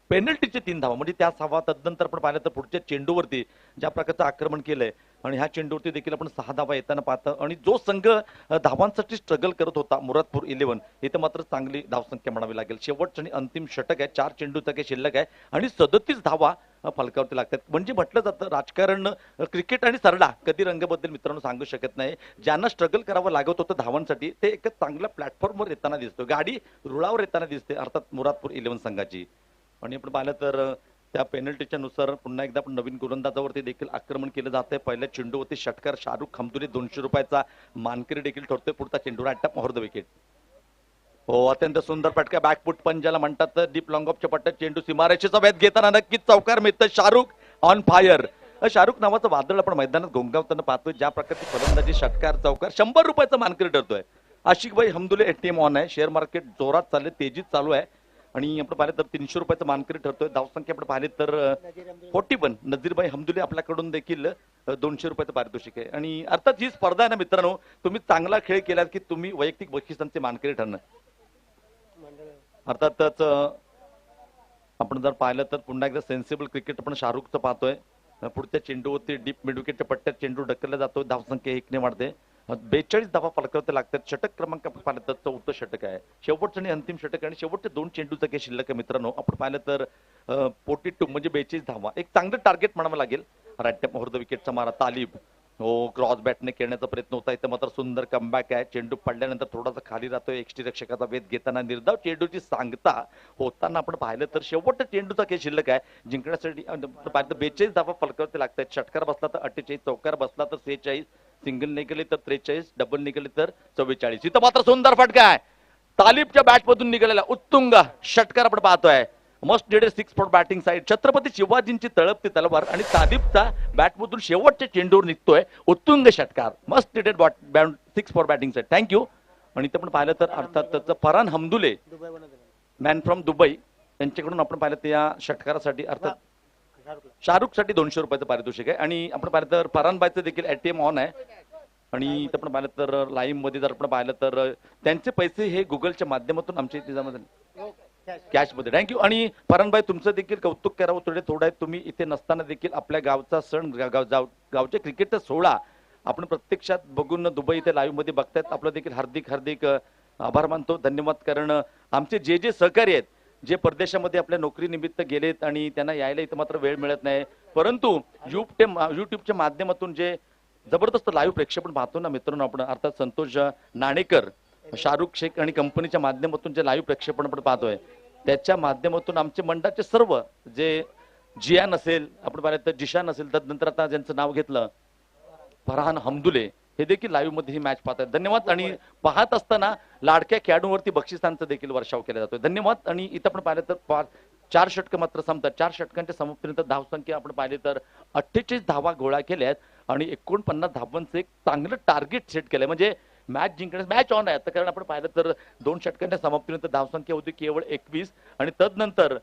पेनल्टीचे 3 धावा म्हणजे त्या धावा. तदनंतर आपण पाहिलं तर पुढच्या चेंडूवरती ज्या प्रकारचं आक्रमण केलंय आणि ह्या चेंडूवरती देखील आपण 6 धावा येताना पाहतो. आणि जो संघ धावांसाठी स्ट्रगल करत होता मुरादपूर 11 इथे मात्र चांगली धावसंख्या म्हणावी लागेल. शेवटचं आणि अंतिम षटक आहे. 4 चेंडूचा काही शिल्लक आहे आणि 37 धावा फलकावरती लागतात. म्हणजे म्हटलं जातं राजकारण क्रिकेट आणि सरडा कधी रंगबद्दल मित्रांनो सांगू शकत नाही. ज्यांना स्ट्रगल करावं लागत होतं धावांसाठी ते एक चांगल्या प्लॅटफॉर्मवर येताना दिसतो. गाडी रुळावर येताना दिसते अर्थात मुरादपूर 11 संघाची. आणि आपण पाहिलं तर त्या पेनल्टीच्या नुसार पुन्हा एकदा आपण नवीन गोलंदाजावरती देखील आक्रमण केलं जात आहे. पहिल्या चेंडूवरती षटकार शाहरुख हमदुले 200 रुपयाचा मानकरी देखील ठरतोय. पुढचा चेंडू अटॅप मोहर द विकेट. हो, अत्यंत सुंदर फटका. बॅकफुट पंजाला म्हणतात. डीप लॉंग ऑफच्या पट्ट्यात चेंडू सीमारेषेचा वेध घेताना नक्कीच चौकार मिळतं. Shahrukh on fire. शाहरुख नावाचं वादळ आपण मैदानात घोंगावताना पाहतोय. ज्या प्रकारची फलंदाजी षटकार चौकार 100 रुपयाचा मानकरी ठरतोय. आशिकभाई हमदुले एटीएम ऑन आहे. शेअर मार्केट जोरात चालले, तेजीत चालू आहे. आणि आपण पाहिलं तर 300 रुपयाचा मानकरी ठरतोय. धावसंख्या आपण पाहिली तर 41. नजीरभाई हमदुले आपल्याकडून देखील 200 रुपयाचं पारितोषिक आहे. आणि अर्थात ही स्पर्धा आहे ना मित्रांनो, तुम्ही चांगला खेळ केलात की तुम्ही वैयक्तिक बक्षिसांचे मानकरी ठरणार. अर्थातच आपण जर पाहिलं तर पुन्हा एकदा सेन्सिबल क्रिकेट आपण शाहरुखचं पाहतोय. पुढच्या चेंडूवरती डीप मिडविकेटच्या पट्ट्यात चेंडू ढकलला जातो. धावसंख्या 1 ने वाढते. 42 धावा फलकावरती लागतात. षटक क्रमांक आपण पाहिलं तर 4थं षटक आहे. शेवटचं आणि अंतिम षटक आणि शेवटच्या 2 चेंडूचा काही शिल्लक आहे मित्रांनो. आपण पाहिलं तर 42 म्हणजे 42 धावा. एक चांगलं टार्गेट म्हणावं लागेल. राईट टॅप मोहर द विकेटचा मारा तालिब. हो, क्रॉस बॅटने खेळण्याचा प्रयत्न होता. इथं मात्र सुंदर कमबॅक आहे. चेंडू पडल्यानंतर थोडासा खाली राहतोय. एक्स्ट्री रक्षकाचा वेध घेताना निर्धाव चेंडूची सांगता होताना आपण पाहिलं तर शेवटच्या चेंडूचा काही शिल्लक आहे. जिंकण्यासाठी 42 धावा फलकावरती लागतात. षटकार बसला तर 48, चौकार बसला तर 46, सिंगल निघाले तर 43, डबल निघाले तर 44. इथं मात्र सुंदर फटका आहे. तालिबच्या बॅटमधून निघालेला उत्तुंग षटकार आपण पाहतोय. Much needed 6 for batting side. Chhatrapati शिवाजींची तळपती तलवार आणि तालिबचा बॅटमधून शेवटच्या चेंडूवर निघतोय उत्तुंग षटकार. Much needed 6 for batting side. Thank you. आणि इथं आपण पाहिलं तर अर्थात Farhan Hamdule man from Dubai यांच्याकडून आपण पाहिलं तर या षटकारासाठी अर्थात शाहरुखसाठी 200 रुपयाचं पारितोषिक आहे. आणि आपण पाहिलं तर फरहानबाईचं देखील एटीएम ऑन आहे. आणि इथं आपण पाहिलं तर लाईव्ह मध्ये जर आपण पाहिलं तर त्यांचे पैसे हे गुगलच्या माध्यमातून आमच्या इथे जमा झाले कॅश मध्ये. थँक्यू. आणि फरहानबाई तुमचं देखील कौतुक करावं थोडं आहे. तुम्ही इथे नसताना देखील आपल्या गावचा सण गावच्या क्रिकेटचा सोहळा आपण प्रत्यक्षात बघून दुबई इथे लाईव्ह मध्ये बघतायत. आपलं देखील हार्दिक हार्दिक आभार मानतो. धन्यवाद. कारण आमचे जे सहकारी आहेत जे परदेशामध्ये आपल्या नोकरी निमित्त गेलेत आणि त्यांना यायला इथं मात्र वेळ मिळत नाही. परंतु युट्यूबच्या माध्यमातून जे जबरदस्त लाईव्ह प्रेक्षेपण पाहतो ना मित्रांनो आपण अर्थात संतोष नाणेकर, शाहरुख शेख आणि कंपनीच्या माध्यमातून जे लाईव्ह प्रेक्षेपण आपण पाहतोय त्याच्या माध्यमातून आमचे मंडळाचे सर्व जे जियान असेल आपण पाहिलं तर जिशान असेल तदनंतर आता ज्यांचं नाव घेतलं फरहान हमदुले हे देखील लाईव्ह मध्ये ही मॅच पाहतात. धन्यवाद. आणि पाहत असताना लाडक्या खेळाडूंवरती बक्षिसांचा देखील वर्षाव केला जातोय. धन्यवाद. आणि इथं आपण पाहिलं तर 4 षटकं मात्र संपतात. 4 षटकांच्या समाप्तीनंतर धावसंख्या आपण पाहिली तर 48 धावा गोळा केल्यात आणि 49 धावांचं एक चांगलं टार्गेट सेट केलंय. म्हणजे मॅच जिंकण्यास मॅच ऑन आहे आता, कारण आपण पाहिलं तर 2 षटकांच्या समाप्तीनंतर धावसंख्या होती केवळ 21 आणि तदनंतर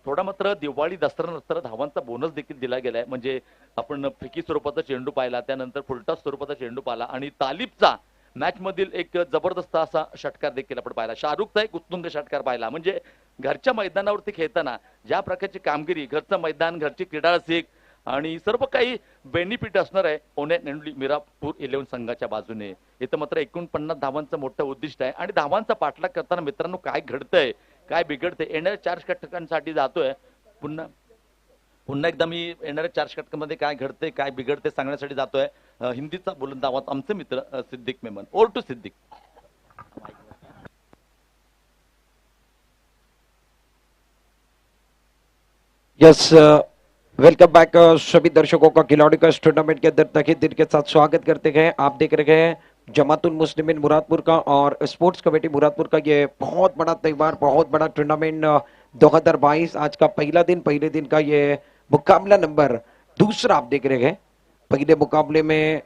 थोडा मात्र दिवाळी दसऱ्यानंतर धावांचा बोनस देखील दिला गेलाय. म्हणजे आपण फेकी स्वरूपाचा चेंडू पाहिला, त्यानंतर फुलटॉस स्वरूपाचा चेंडू पाहिला आणि तालिबचा मॅच मधील एक जबरदस्त असा षटकार देखील आपण पाहिला. शाहरुखचा एक उत्तुंग षटकार पाहिला. म्हणजे घरच्या मैदानावरती खेळताना ज्या प्रकारची कामगिरी, घरचं मैदान, घरची क्रीडा रसिक आणि सर्व काही बेनिफिट असणार आहे पुणे नेंडली मिरापूर 11 संघाच्या बाजूने. इथं मात्र 49 धावांचं मोठं उद्दिष्ट आहे आणि धावांचा पाठलाग करताना मित्रांनो काय घडतंय, काय बिघडतंय, येणाऱ्या 4 षटकांसाठी जातोय. पुन्हा पुन्हा एकदा मी येणाऱ्या 4 षटकांमध्ये काय घडतंय काय बिघडतंय सांगण्यासाठी जातोय. हिंदीचा बोलून आवाज आमचे मित्र Siddique Memon. Over to Siddique. Yes, welcome back सभी दर्शकों का खिलाड़ी का इस टूर्नामेंट के अंदर तहे दिल के साथ स्वागत करते हैं। आप देख रहे हैं जमातुल मुस्लिमीन मुरादपुर का और स्पोर्ट्स कमेटी मुरादपुर का ये बहुत बड़ा त्यौहार, बहुत बड़ा टूर्नामेंट 2022। आज का पहले दिन का ये मुकाबला नंबर दूसरा आप देख रहे हैं। पहले मुकाबले में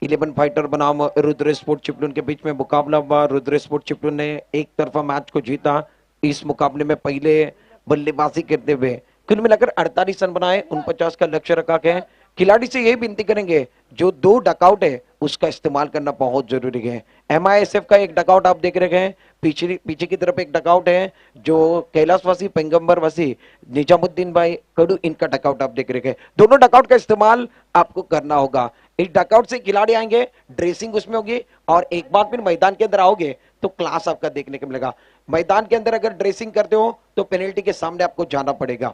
11 फाइटर बनाम रुद्र स्पोर्ट चिपलून के बीच में मुकाबला हुआ। रुद्र स्पोर्ट चिपलून ने एक तरफा मैच को जीता। इस मुकाबले में पहले बल्लेबाजी करते हुए कुल मिलाकर 48 रन बनाए, 49 का लक्ष्य रखा गया है। खिलाड़ी से यही विनती करेंगे जो 2 डकआउट है उसका इस्तेमाल करना बहुत जरूरी है। MISF का एक डकआउट आप देख रहे हैं, पीछे की तरफ एक डकआउट है जो कैलाशवासी पैगंबरवासी निजामुद्दीन भाई कड़ू, इनका डकआउट आप देख रहे हैं। दोनों डकआउट का इस्तेमाल आपको करना होगा। इस डकआउट से खिलाड़ी आएंगे, ड्रेसिंग उसमें होगी और एक बार फिर मैदान के अंदर आओगे तो क्लास आपका देखने को मिलेगा। मैदान के अंदर अगर ड्रेसिंग करते हो तो पेनल्टी के सामने आपको जाना पड़ेगा।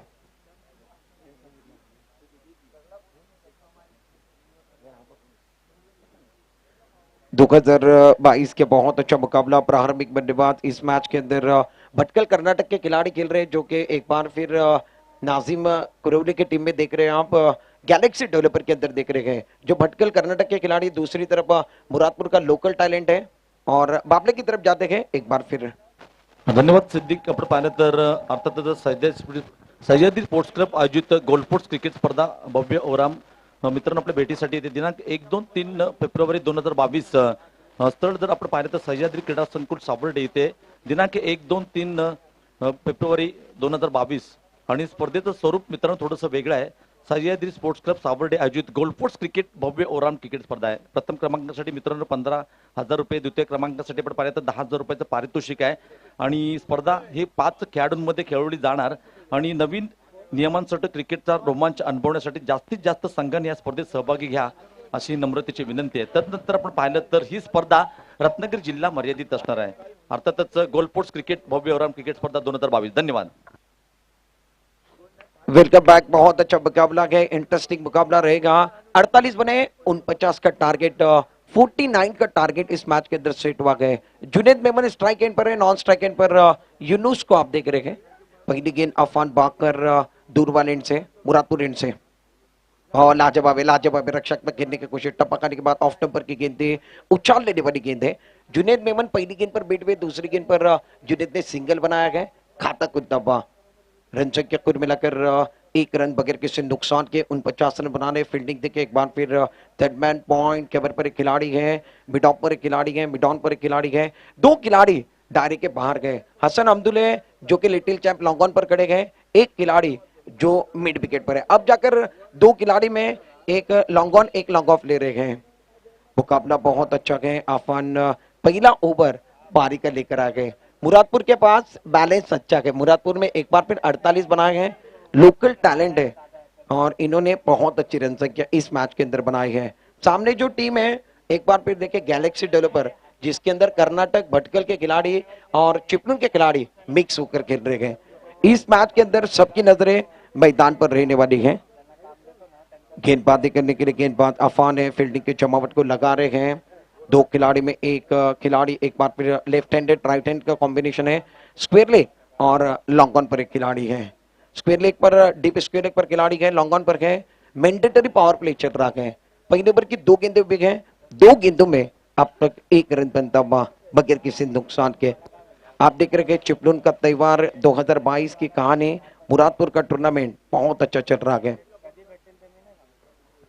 2022 के बहुत अच्छा मुकाबला। प्रारंभिक बल्लेबाज इस मैच के अंदर भटकल कर्नाटक के खिलाड़ी खेल रहे हैं, जो कि एक बार फिर नाजिम कुरौली की टीम में देख रहे हैं आप। गैलेक्सी डेवलपर के अंदर देख रहे हैं जो भटकल कर्नाटक के खिलाड़ी, दूसरी तरफ मुरादपुर का लोकल टैलेंट है। और बाबले की तरफ जाते हैं एक बार फिर। धन्यवाद सिद्दीक. आपण पाहिलं तर अर्थातच सह्याद्री स्पोर्ट्स क्लब आयोजित गोल्ड क्रिकेट स्पर्धा भव्य ओराम मित्रांनो आपल्या भेटीसाठी येते. दिनांक 1, 2, 3 फेब्रुवारी 2022. स्थळ जर आपण पाहिलं तर सह्याद्री क्रीडा संकुल सावर्डे येथे दिनांक 1, 2, 3 फेब्रुवारी 2022. आणि स्पर्धेचं स्वरूप मित्रांनो थोडंसं वेगळं आहे. सह्याद्री स्पोर्ट्स क्लब सावर्डे आयोजित गोल्ड क्रिकेट भव्य ओराम क्रिकेट स्पर्धा आहे. प्रथम क्रमांकासाठी मित्रांनो 15,000 रुपये, द्वितीय क्रमांकासाठी आपण पाहिलं तर 10,000 रुपयाचं पारितोषिक आहे. आणि स्पर्धा ही 5 खेळाडूंमध्ये खेळवली जाणार आणि नवीन नियमांसह क्रिकेटचा रोमांच अनुभवण्यासाठी जास्तीत जास्त संघांनी या स्पर्धेत सहभागी घ्या अशी नम्रतेची विनंती आहे. त्यानंतर आपण पाहिलं तर ही स्पर्धा रत्नागिरी जिल्हा मर्यादित असणार आहे. अर्थातच गोल्ड क्रिकेट भव्य ओराम क्रिकेट स्पर्धा 2022. धन्यवाद. वेलकम बैक, बहुत अच्छा मुकाबला है, इंटरेस्टिंग मुकाबला रहेगा। 48 बने, 49 का टारगेट, 49 का टारगेट इस मैच के अंदर सेट हुआ गया। जुनेद मेमन स्ट्राइक एंड पर है, नॉन स्ट्राइक एंड पर यूनुस को आप देख रहे हैं। पहली गेंद अफान बाकर दूर वाले एंड से, मुरादपुर एंड से, और लाजवाब है रक्षक में खेलने की कोशिश, टपकाने के बाद ऑफ टेम्पर की गेंद थी, उछाल लेने वाली गेंद है। जुनेद मेमन पहली गेंद पर बैठ हुए, दूसरी गेंद पर जुनेद ने सिंगल बनाया गया, खाता कुछ दबा। रन संख्या कुल मिलाकर 1 रन बगैर किसी नुकसान के 49 रन बनाने। फील्डिंग देखिए एक बार फिर थर्ड मैन पॉइंट, केवर पर एक खिलाड़ी है, मिड ऑफ पर एक खिलाड़ी है, मिड ऑन पर एक खिलाड़ी है। 2 खिलाड़ी दायरे के बाहर गए। हसन अब्दुल्ले जो कि लिटिल चैंप लॉन्ग ऑन पर खड़े गए, एक खिलाड़ी जो मिड विकेट पर है। अब जाकर 2 खिलाड़ी में एक लॉन्ग ऑन एक लॉन्ग ऑफ ले रहे हैं। मुकाबला बहुत अच्छा है। आफान पहला ओवर पारी का लेकर आ गए। मुरादपुर के पास बैलेंस अच्छा है। मुरादपुर में एक बार फिर 48 बनाए हैं, लोकल टैलेंट है और इन्होंने बहुत अच्छी रन संख्या इस मैच के अंदर बनाई है। सामने जो टीम है एक बार फिर देखें, गैलेक्सी डेवलपर, जिसके अंदर कर्नाटक भटकल के खिलाड़ी और चिपलून के खिलाड़ी मिक्स होकर खेल रहे हैं। इस मैच के अंदर सबकी नजरें मैदान पर रहने वाली है। गेंदबाजी करने के लिए गेंदबाज अफान है, फील्डिंग की जमावट को लगा रहे हैं। 2 खिलाड़ी में एक खिलाड़ी एक बार फिर लेफ्ट हैंडेड राइट हैंड का कॉम्बिनेशन है। स्क्वायर लेग और लॉन्ग ऑन पर एक खिलाड़ी है। स्क्वायर लेग पर डीप स्क्वायर लेग पर खिलाड़ी है, लॉन्ग ऑन पर है। मैंडेटरी पावर प्ले चल रहा है। पहले ओवर की 2 गेंदें बिग हैं, 2 गेंदों में अब तक 1 रन बनता हुआ बगैर किसी नुकसान के। आप देख रहे हैं चिपलून का त्यौहार 2022 की कहानी मुरादपुर का टूर्नामेंट बहुत अच्छा चल रहा है।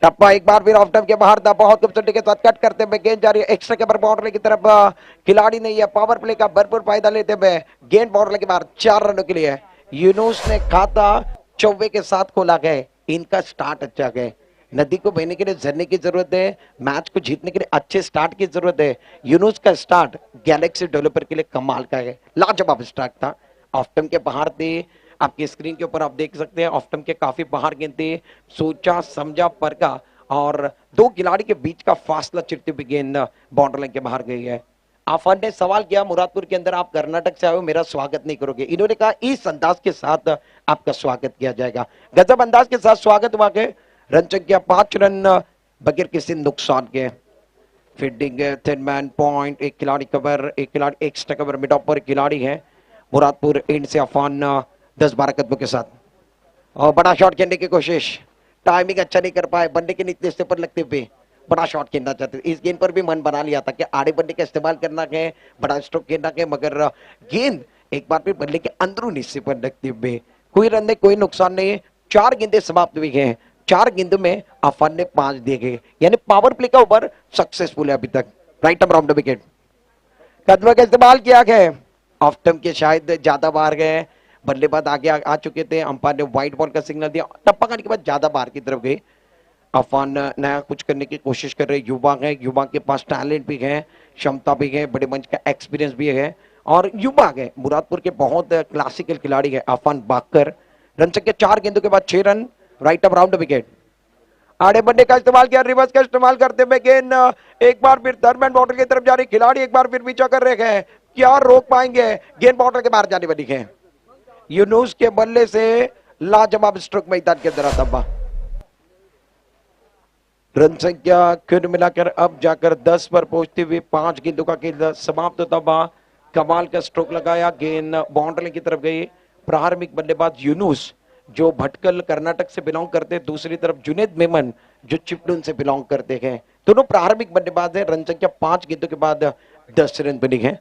टप्पा एक बार फिर ऑफ टाइम के बाहर था, बहुत खूबसूरती के साथ कट करते हुए गेंद जा रही है एक्स्ट्रा के बाउंड्री की तरफ। खिलाड़ी नहीं है, पावर प्ले का भरपूर फायदा लेते हुए गेंद बाउंड्री के बाहर 4 रनों के लिए यूनुस ने खाता चौवे के साथ खोला गया। इनका स्टार्ट अच्छा गया। नदी को बहने के लिए झरने की जरूरत है, मैच को जीतने के लिए अच्छे स्टार्ट की जरूरत है। यूनुस का स्टार्ट गैलेक्सी डेवलपर के लिए कमाल का है, लाजवाब स्टार्ट था। ऑफ टाइम के बाहर थे, आपकी स्क्रीन के ऊपर आप देख सकते हैं ऑफ टाइम के काफी बाहर गेंद थे। सोचा समझा परखा और दो खिलाड़ी के बीच का फासला चिरते हुए गेंद बाउंड्री लाइन के बाहर गई है। आफान ने सवाल किया मुरादपुर के अंदर आप कर्नाटक से आए हो, मेरा स्वागत नहीं करोगे? इन्होंने कहा इस अंदाज के साथ आपका स्वागत किया जाएगा। गजब अंदाज के साथ स्वागत हुआ के रन संख्या 5 रन बगैर किसी नुकसान के। फील्डिंग थिन मैन पॉइंट, एक खिलाड़ी कवर, एक खिलाड़ी एक्स्ट्रा कवर, मिड ऑफ पर खिलाड़ी है मुरादपुर एंड से अफान 10-12 कदमों के साथ और बड़ा शॉट खेलने की कोशिश, टाइमिंग अच्छा नहीं कर पाए, बंदे के नीचे से पर लगते हुए बड़ा शॉट खेलना चाहते थे। इस गेंद पर भी मन बना लिया था कि आड़े बंदे का इस्तेमाल करना है, बड़ा स्ट्रोक खेलना है, मगर गेंद एक बार फिर बल्ले के अंदरूनी हिस्से पर लगते हुए कोई रन नहीं, कोई नुकसान नहीं। 4 गेंदें समाप्त हुई हैं, 4 गेंदों में अफान ने 5 दिए गए, यानी पावर प्ले का ओवर सक्सेसफुल है अभी तक। राइट अराउंड द विकेट कदमों का इस्तेमाल किया गया। ऑफ टर्म के शायद ज्यादा बाहर गए, बल्लेबाज आगे आ चुके थे, अंपायर ने व्हाइट बॉल का सिग्नल दिया, टप्पा करने के बाद ज्यादा बाहर की तरफ गए। अफान नया कुछ करने की कोशिश कर रहे, युवा है, युवा के पास टैलेंट भी है, क्षमता भी है, बड़े मंच का एक्सपीरियंस भी है और युवा है, मुरादपुर के बहुत क्लासिकल खिलाड़ी है अफान बाकर। रन संख्या 4 गेंदों के बाद 6 run. Right up round wicket आड़े बंदे का इस्तेमाल किया, रिवर्स का इस्तेमाल करते हुए गेंद एक बार फिर थर्ड बॉर्डर की तरफ जा रही, खिलाड़ी एक बार फिर पीछा कर रहे हैं, क्या रोक पाएंगे? गेंद बॉर्डर के बाहर जाने वाली है। यूनुस के बल्ले से लाजवाब स्ट्रोक मैदान के अंदर आता। रन संख्या कुल मिलाकर अब जाकर 10 पर पहुंचती हुई 5 गेंदों का खेल समाप्त होता हुआ। कमाल का स्ट्रोक लगाया, गेंद बाउंड्री की तरफ गई। प्रारंभिक बल्लेबाज यूनुस जो भटकल कर्नाटक से बिलोंग करते, दूसरी तरफ जुनेद मेमन जो चिपलून से बिलोंग करते हैं, दोनों प्रारंभिक बल्लेबाज है। रन संख्या 5 गेंदों के बाद 10 रन बनी है।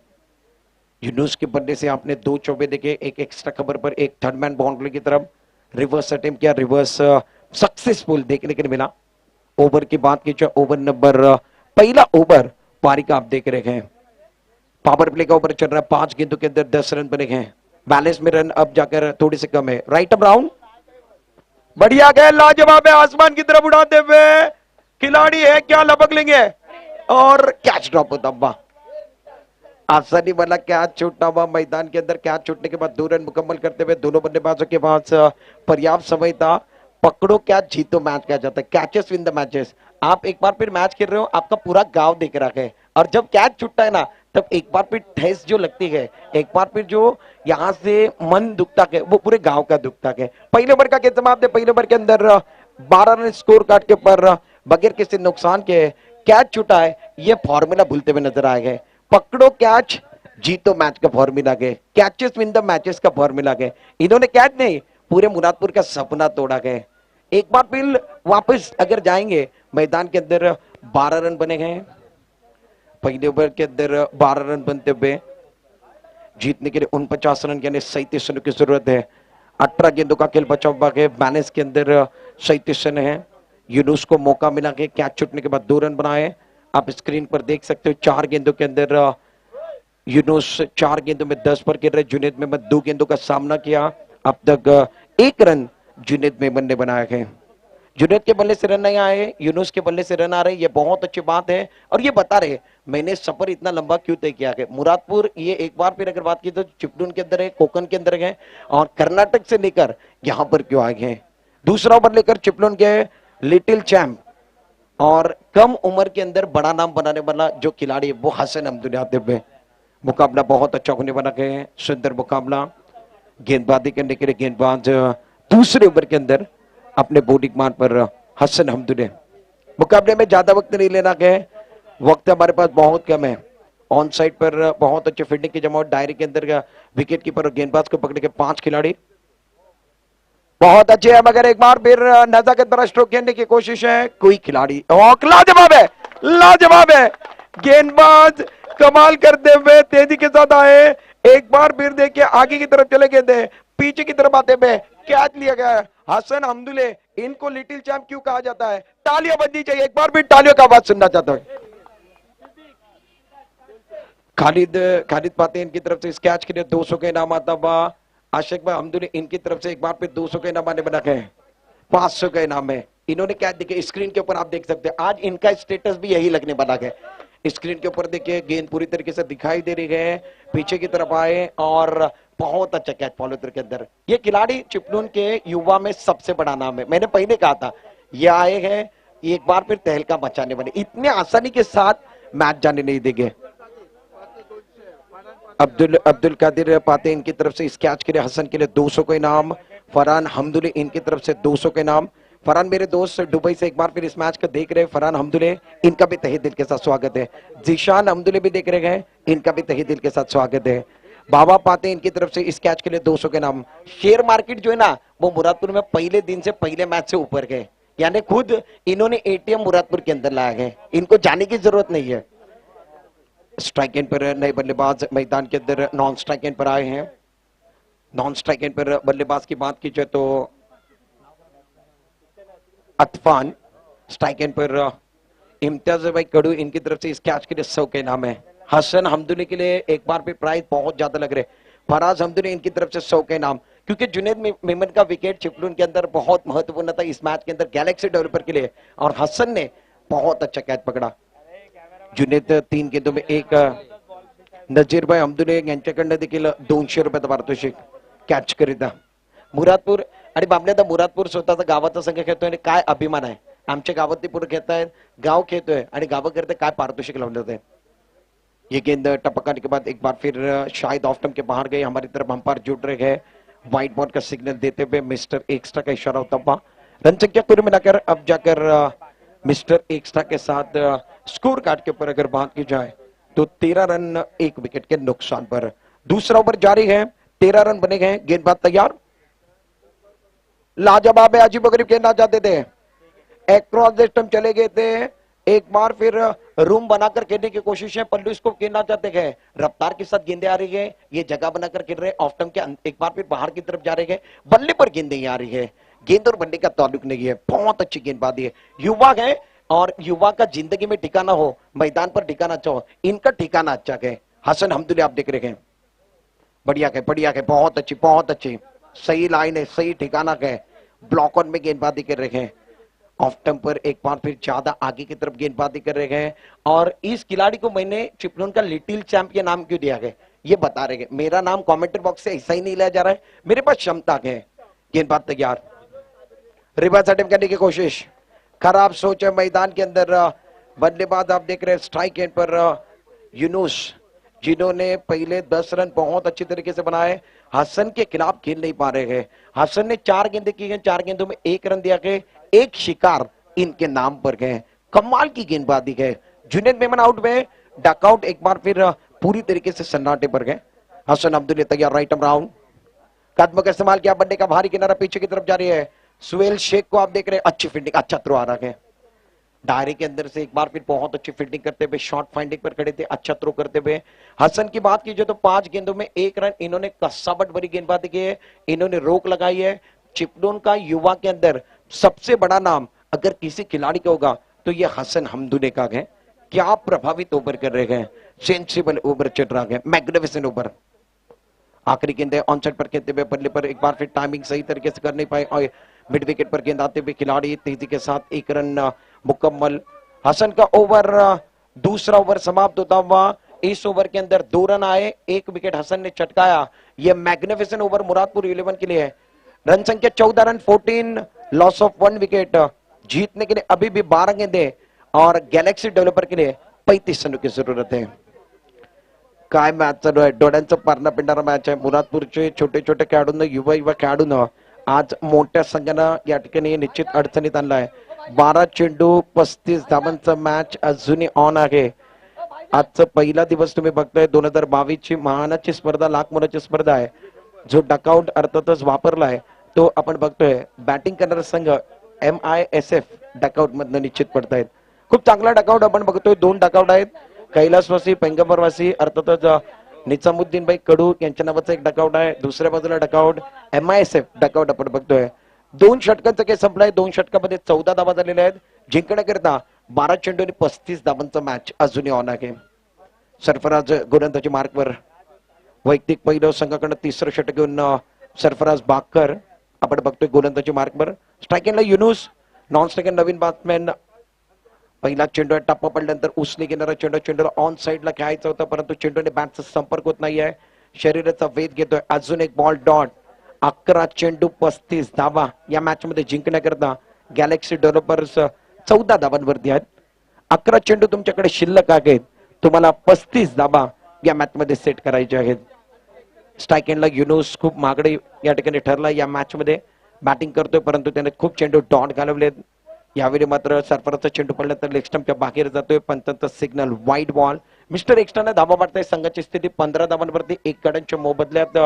यूनुस के बल्ले से आपने 2 चौबे देखे, एक एक्स्ट्रा कवर पर, एक थर्ड मैन बाउंड्री की तरफ रिवर्स अटेम्प्ट किया, रिवर्स सक्सेसफुल देखने के लिए मिला। ओवर की बात की जाए, ओवर नंबर पहला ओवर पारी का आप देख रहे हैं, पावर प्ले का ओवर चल रहा है। 5 गेंदों के अंदर 10 रन बने हैं, बैलेंस में रन अब जाकर थोड़ी सी कम है। राइट अप राउंड बढ़िया गए, लाजवाब है, आसमान की तरफ उड़ाते हुए खिलाड़ी है, क्या लपक लेंगे और कैच ड्रॉप होता हुआ। आसानी वाला कैच छूटना हुआ मैदान के अंदर। कैच छूटने के बाद 2 रन मुकम्मल करते हुए दोनों बल्लेबाजों के पास पर्याप्त समय था। पकड़ो कैच जीतो मैच कहा जाता है, कैचेस विन द मैचेस। आप एक बार फिर मैच खेल रहे हो, आपका पूरा गांव देख रहा है और जब कैच छूटता है ना तब एक बार फिर ठेस जो लगती है, एक बार फिर जो यहाँ से मन दुखता है वो पूरे गांव का दुखता है। पहले ओवर का क्या समाप्त है, पहले ओवर के अंदर 12 रन स्कोर कार्ड के ऊपर बगैर किसी नुकसान के कैच छूटा है। ये फॉर्मूला भूलते हुए नजर आए गए, पकड़ो कैच जीतो मैच का फॉर्मूला गए, कैचेस विन द मैचेस का फॉर्मूला गए। इन्होंने कैच नहीं, पूरे मुरादपुर का सपना तोड़ा गए। एक बार फिर वापस अगर जाएंगे मैदान के अंदर 12 रन बने हैं, पहले ओवर के अंदर 12 रन बनते हुए जीतने के लिए 49 रन यानी 37 रन की जरूरत है। 18 गेंदों का खेल बचा हुआ है, बैलेंस के अंदर 37 रन है। यूनुस को मौका मिला के कैच छूटने के बाद 2 रन बनाए, आप स्क्रीन पर देख सकते हो। 4 गेंदों के अंदर यूनुस 4 गेंदों में 10 पर गिर रहे, जुनेद मेमन 2 गेंदों का सामना किया। अब तक 1 रन जुनेद मेमन ने बनाया है। जुनेद के बल्ले से रन नहीं आए, यूनुस के बल्ले से रन आ रहे, ये बहुत अच्छी बात है और ये बता रहे मैंने सफर इतना लंबा क्यों तय किया है। मुरादपुर ये एक बार फिर अगर बात की तो चिपलून के अंदर है, कोकन के अंदर है और कर्नाटक से लेकर यहां पर क्यों आए हैं। दूसरा ओवर लेकर चिपलून के लिटिल चैंप और कम उम्र के अंदर बड़ा नाम बनाने वाला जो खिलाड़ी है वो हसन हमदुल्ला आते हुए। मुकाबला बहुत अच्छा होने वाला है, सुंदर मुकाबला। गेंदबाजी करने के लिए गेंदबाज दूसरे ओवर के अंदर अपने बॉलिंग मान पर हसन हमदुल्ला। मुकाबले में ज्यादा वक्त नहीं लेना है, वक्त हमारे पास बहुत कम है। ऑन साइड पर बहुत अच्छे फील्डिंग की जमावट, डायरी के अंदर विकेट कीपर और गेंदबाज को पकड़े के 5 खिलाड़ी बहुत अच्छे है, मगर एक बार फिर नजाकत भरा स्ट्रोक खेलने की कोशिश है। कोई खिलाड़ी लाजवाब है, लाजवाब है, गेंदबाज कमाल करते हुए तेजी के साथ आए, एक बार फिर देखिए आगे की तरफ चले गए थे, पीछे की तरफ आते हुए कैच लिया गया है हसन हमदुल्ले। इनको लिटिल चैंप क्यों कहा जाता है? तालियां बजनी चाहिए, एक बार भी तालियों का आवाज सुनना चाहता हूं। खालिद खालिद पाते इनकी तरफ से इस कैच के लिए 200 का इनाम आता हुआ। आशिक भाई हमदुल्ले इनकी तरफ से एक बार फिर 200 का इनाम आने बना के 500 का इनाम है। इन्होंने क्या देखिए स्क्रीन के ऊपर आप देख सकते हैं, आज इनका स्टेटस भी यही लगने वाला है। स्क्रीन के ऊपर देखिए गेंद पूरी तरीके से दिखाई दे रही है, पीछे की तरफ आए और बहुत अच्छा कैच फॉलो थ्रू के अंदर। ये खिलाड़ी चिपलून के युवा में सबसे बड़ा नाम है, मैंने पहले कहा था ये आए हैं एक बार फिर तहलका मचाने वाले, इतने आसानी के साथ मैच जाने नहीं देंगे। अब्दुल कादिर पाते इनकी तरफ से इस कैच के लिए हसन के लिए 200 का इनाम। फरहान हमदुल्ले इनकी तरफ से 200 का इनाम। फरहान मेरे दोस्त दुबई से एक बार फिर इस मैच को देख रहे हैं, फरहान हमदुल्ले इनका भी तहे दिल के साथ स्वागत है। जीशान हमदुल्ले भी देख रहे हैं, इनका भी तहे दिल के साथ स्वागत है। बाबा पाते इनकी तरफ से इस कैच के लिए 200 के नाम। शेयर मार्केट जो है ना वो मुरादपुर में पहले दिन से पहले मैच से ऊपर गए, यानी खुद इन्होंने एटीएम मुरादपुर के अंदर लाया है, इनको जाने की जरूरत नहीं है। स्ट्राइक एंड पर नए बल्लेबाज मैदान के अंदर नॉन स्ट्राइक एंड पर आए हैं। नॉन स्ट्राइक एंड पर बल्लेबाज की बात की जाए तो अतफान, स्ट्राइक एंड पर इम्तियाज भाई कड़ू इनकी तरफ से इस कैच के लिए 100 के नाम है। हसन हमदुल्ले के लिए एक बार भी प्राइस बहुत ज्यादा लग रहे। फराज हमदुल्ले इनकी तरफ से 100 के नाम, क्योंकि जुनेद मेमन का विकेट चिपलून के अंदर बहुत महत्वपूर्ण था इस मैच के अंदर गैलेक्सी डेवलपर के लिए, और हसन ने बहुत अच्छा कैच पकड़ा। जुनेद 3 गेंदों में 1, नजीर भाई हमदुल्ले यांच्याकडनं देखील 200 रुपयाचा पारितोषिक कॅच करीत मुरादपूर आणि बाबल्यादा मुरादपूर स्वतःचा गावाचा संघ खेळतोय आणि काय अभिमान आहे, आमच्या गावातली पोरं खेळतायत, गाव खेळतोय आणि गावाकरता काय पारितोषिक लावलं जाते। ये गेंद टपकाने के बाद एक बार फिर शायद ऑफ स्टंप के बाहर गए, हमारी तरफ अंपायर जुट रहे हैं, व्हाइट बॉल का सिग्नल देते हुए मिस्टर एक्स्ट्रा का इशारा होता हुआ। रन संख्या कुल मिलाकर अब जाकर मिस्टर एक्स्ट्रा के साथ स्कोर कार्ड के ऊपर अगर बात की जाए तो 13 रन 1 विकेट के नुकसान पर। दूसरा ओवर जारी है, 13 रन बने गए, गेंदबाज तैयार, लाजवाब है, अजीब गरीब खेलना चाहते थे, एक्रॉस द स्टंप चले गए थे, एक बार फिर रूम बनाकर खेलने की कोशिश है, पल्लू इसको खेलना चाहते हैं, रफ्तार के साथ गेंदे आ रही है, ये जगह बनाकर खेल रहे, ऑफ स्टंप के एक बार फिर बाहर की तरफ जा रहे हैं, बल्ले पर गेंदे आ रही है, गेंद और बल्ले का ताल्लुक नहीं है, बहुत अच्छी गेंदबाजी है, युवा है और युवा का जिंदगी में ठिकाना हो, मैदान पर ठिकाना अच्छा हो, इनका ठिकाना अच्छा है। हसन हमदुल्ले आप देख रहे हैं, बढ़िया है, बहुत अच्छी, सही लाइन है, सही ठिकाना है, ब्लॉक ऑन में गेंदबाजी कर रहे हैं, ऑफ स्टंप पर एक बार फिर ज्यादा आगे की तरफ गेंदबाजी कर रहे हैं। और इस खिलाड़ी को मैंने चिपलून का लिटिल चैंपियन नाम क्यों दिया है ये बता रहे हैं, मेरा नाम कमेंट बॉक्स से ऐसा ही नहीं लिया जा रहा है, मेरे पास क्षमता है। गेंदबाज तैयार, रिवर्स अटेम्प्ट करने की कोशिश, खराब सोच है मैदान के अंदर, बल्लेबाज आप देख रहे हैं स्ट्राइक एंड पर यूनुस, जिन्होंने पहले 10 रन बहुत अच्छी तरीके से बनाए, हसन के खिलाफ खेल नहीं पा रहे हैं। हसन ने 4 गेंदें की हैं, 4 गेंदों में 1 रन दिया गया, 1 शिकार इनके नाम पर गए, कमाल की गेंदबाजी है। जुनेद मेमन आउट में, डकआउट एक बार फिर पूरी तरीके से सन्नाटे पर गए। हसन अब्दुल्ला तैयार, राइट आर्म राउंड, कदम का इस्तेमाल किया, बल्ले का भारी किनारा पीछे की तरफ जा रही है, सुहेल शेख को आप देख रहे हैं, अच्छी फील्डिंग, अच्छा थ्रो आ रहा है, डायरी के अंदर से एक बार फिर बहुत अच्छी फील्डिंग करते हुए शॉर्ट फाइंडिंग पर खड़े थे, अच्छा थ्रो करते हुए। हसन की बात कीजिए तो 5 गेंदों में 1 रन, इन्होंने कसावट भरी गेंदबाजी की है, इन्होंने रोक लगाई है। चिपलून का युवा के अंदर सबसे बड़ा नाम अगर किसी खिलाड़ी का होगा तो ये हसन हमदुल्ले का है। क्या प्रभावित ओवर कर रहे हैं, सेंसिबल ओवर चल रहा है, मैग्निफिसेंट ओवर। आखिरी गेंद ऑनसाइड पर खेलते हुए बल्ले पर एक बार फिर टाइमिंग सही तरीके से कर नहीं पाए और मिड विकेट पर गेंद आते हुए खिलाड़ी तेजी के साथ 1 रन मुकम्मल। हसन का ओवर, दूसरा ओवर समाप्त होता हुआ, इस ओवर के अंदर 2 रन आए, 1 विकेट हसन ने चटकाया। यह मैग्निफिसेंट ओवर मुरादपुर 11 के लिए है। रन संख्या 14 रन, 14 लॉस ऑफ 1 विकेट। जीतने के लिए अभी भी 12 गेंदे और गैलेक्सी डेवलपर के लिए 35 रनों की जरूरत है। काय मॅच चालू आहे, डोळ्यांचं पारणा पिंडारा मॅच आहे। मुरादपूरचे छोटे छोटे खेळाडूंना, युवा खेळाडूंना आज मोठ्या संख्येनं या ठिकाणी निश्चित अडचणीत आणलाय। 12 चेंडू 35 धावांचा मॅच अजूनही ऑन आहे। आजचा पहिला दिवस तुम्ही बघताय 2022 ची महानाची स्पर्धा, लाख मोलाची स्पर्धा आहे। जो डकआउट अर्थातच वापरलाय तो आपण बघतोय बॅटिंग करणारा संघ MISF डकआउट मधनं निश्चित पडतायत। खूप चांगला डकआउट आपण बघतोय, 2 डकआउट आहेत, कैलासवासी पैगंबरवासी अर्थातच निजामुद्दीन भाई कडू यांच्या नावाचा एक डकआउट आहे. दुसऱ्या बाजूला डकआउट MISF डकआउट आपण बघतोय. 2 षटकांचा खेळ संपलाय. 2 षटकामध्ये 14 धावा झालेल्या आहेत. जिंकण्याकरिता 12 चेंडू आणि 35 धावांचा मॅच अजूनही ऑन आहे. सरफराज गोलंदाजी मार्कवर वैयक्तिक पहिलं संघाकडनं तिसरं षटक घेऊन सरफराज बाकर आपण बघतोय गोलंदाजी मार्कवर. स्ट्रायकिंगला युनुस, नॉन स्ट्रायकिंग नवीन बॅट्समॅन. पहिला चेंडू टप्पा पडल्यानंतर उसने घेणारा चेंडूला ऑन साईडला खेळायचा होता, परंतु चेंडूने बॅटचा संपर्क होत नाहीये. शरीराचा वेध घेतोय. अजून एक बॉल डॉट. 11 चेंडू 35 धावा या मॅच मध्ये जिंकण्याकरता गॅलेक्सी डेव्हलपर्स 14 धावांवरती आहेत. 11 चेंडू तुमच्याकडे शिल्लक आहेत. तुम्हाला 35 धावा या मॅच मध्ये सेट करायचे आहेत. स्ट्राईक एंडला युनुस खूप मागडे या ठिकाणी ठरला. या मॅच मध्ये बॅटिंग करतोय, परंतु त्याने खूप चेंडू डॉट घालवलेत. यावेळी मात्र सरफराजचा चेंडू पडला तर लेग स्टंपच्या बाहेर जातोय. पंचांचा सिग्नल वाईड बॉल. मिस्टर एक्स्ट्राने धावा मारताय. संघाची स्थिती 15 धावांवरती 1 गड्यांच्या मोबदल्यात.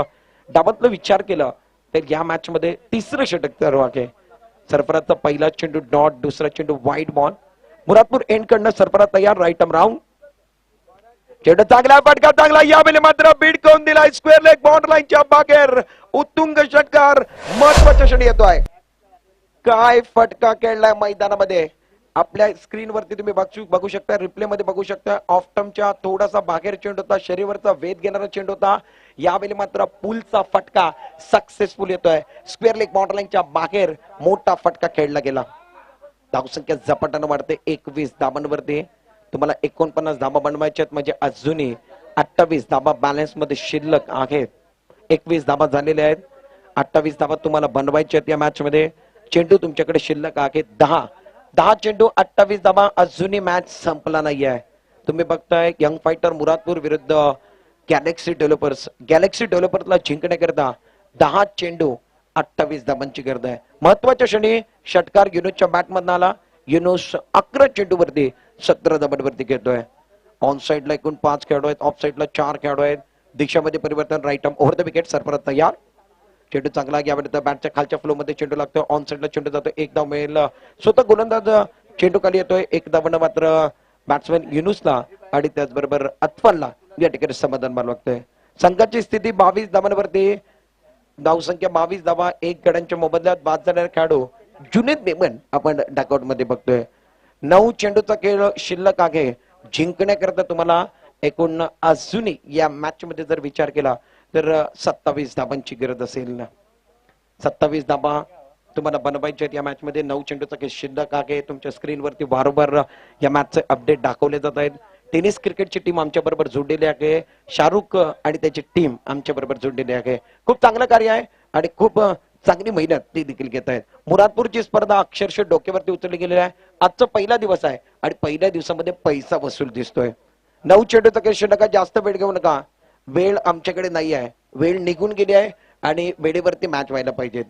डावातला विचार केला तर या मॅच मध्ये तिसरं षटक चालू आहे. सरफराजचा पहिला चेंडू डॉट, दुसरा चेंडू वाईड बॉल. मुरादपूर एंड कडनं सरफराज तयार. Right arm round. चेंडू चांगला, फटका चांगला. यावेळी मात्र बीड करून दिलाय स्क्वेअर लेग बाउंड्री लाईनच्या बाहेर. उत्तुंग षटकार महत्वाच्या क्षणी येतोय. काय फटका खेळलाय मैदानामध्ये. आपल्या स्क्रीनवरती तुम्ही बघू शकता, रिप्ले मध्ये बघू शकता. ऑफ टर्मच्या थोडासा बाहेर चेंडू होता, शरीरवरचा वेध घेणारा चेंडू होता. यावेळी मात्र पुलचा फटका सक्सेसफुल येतोय. स्क्वेअर लेग बाउंड्री लाईनच्या बाहेर मोठा फटका खेळला गेला. धावसंख्या झपाट्यानं वाढते. 21 धावांवरती तुम्हाला 49 धावा बनवायच्यात, म्हणजे अजूनही 28 धावा बॅलन्स मध्ये शिल्लक आहेत. 21 धावा झालेल्या आहेत. 28 धावा तुम्हाला बनवायच्या आहेत या मॅच मध्ये. चेंडू तुमच्याकडे शिल्लक आहेत 10 चेंडू 28 धावा. अजूनही मॅच संपला नाहीये. तुम्ही बघताय यंग फायटर मुरादपूर विरुद्ध गॅलेक्सी डेव्हलपर्स. गॅलेक्सी डेव्हलपर्सला जिंकण्याकरता 10 चेंडू 28 धावांची गरज आहे. महत्वाच्या क्षणी षटकार युनुसच्या बॅट मधून आला. युनुस 11 चेंडू वरती 17 धावांवरती घेतोय. ऑन साइडला एकूण 5 खेळाडू आहेत, ऑफ साइडला 4 खेळाडू आहेत. दिशामध्ये परिवर्तन. Right arm over the wicket. Sarfaraz तयार. चेंडू चांगला. यावेळी बॅटच्या खालच्या फ्लो मध्ये चेंडू लागतोय. ऑन साइडला चेंडू जातो. 1 धाव मिळेल. स्वतः गोलंदाज चेंडू खाली येतोय. 1 धावानं मात्र बॅट्समॅन युनुसला आणि त्याचबरोबर अतफानला या ठिकाणी समाधान मानवं लागतंय. संघाची स्थिती 22 धावांवरती. धावसंख्या 22 धावा. 1 गड्यांच्या मोबदल्यात बाद झालेला खेळाडू जुनेद मेमन आपण डकआउट मध्ये बघतोय. 9 चेंडूचा खेळ शिल्लक आहे. जिंकण्याकरता तुम्हाला एकूण अजूनही या मॅच मध्ये जर विचार केला तर 27 धावांची गरज असेल. 27 धावा तुम्हाला बनवायचे आहेत या मॅच मध्ये. 9 चेंडूचा खेळ शिल्लक आहे. तुमच्या स्क्रीनवरती वारंवार या मॅचचे अपडेट दाखवले जात आहेत. टेनिस क्रिकेटची टीम आमच्या बरोबर जोडलेली आहे. शाहरुख आणि त्याची टीम आमच्या बरोबर जोडलेली आहे. खूप चांगलं कार्य आहे आणि खूप चांगली मेहनत ते देखील घेत आहेत. मुरादपूरची स्पर्धा अक्षरशः डोक्यावरती उचलली गेलेली आहे. आजचा पहिला दिवस आहे आणि पहिल्या दिवसामध्ये पैसा वसूल दिसतोय. 9 चेंडूचा खेळ शिल्लक आहे. जास्त वेळ घेऊ नका. वेळ आमच्याकडे नाही आहे. वेळ निघून गेली आहे आणि वेळेवरती मॅच व्हायला पाहिजे.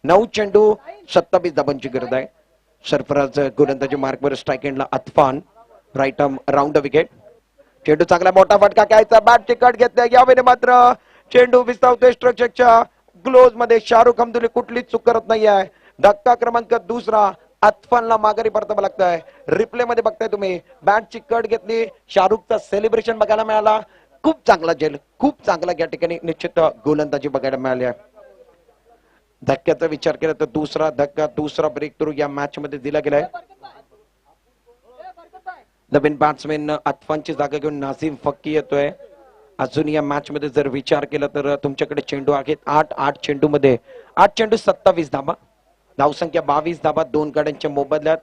9 चेंडू 27 धावांची गरज आहे. सरफराज गोलंदाजी मार्कवर. स्ट्राईक एंडला Atfan. Right arm round the wicket. चेंडू चांगला मोठा फटका घ्यायचा. बॅटची कट घेतल्या. यावेळी मात्र चेंडू विस्तावतोय स्ट्रक्चरच्या ग्लोज मध्ये. शाहरुख अब्दुल्ली कुठलीच चूक करत नाहीये. धक्का क्रमांक दुसरा. अतफानला माघारी परतावं लागतंय. रिप्ले मध्ये बघताय तुम्ही. बॅटची कट घेतली. शाहरुखचा सेलिब्रेशन बघायला मिळाला. खूप चांगला जेल, खूप चांगला या ठिकाणी निश्चित गोलंदाजी बघायला मिळाली आहे. धक्क्याचा विचार केला तर दुसरा धक्का, दुसरा ब्रेक थ्रू या मॅच मध्ये दिला गेलाय. नवीन बॅट्समॅन अतफानची जागा घेऊन नाझीम फक्की येतोय. अजून या मॅच मध्ये जर विचार केला तर तुमच्याकडे चेंडू आहेत 8 चेंडू मध्ये 8 चेंडू 27 धावा. धावसंख्या 22 धावा 2 गाड्यांच्या मोबदल्यात.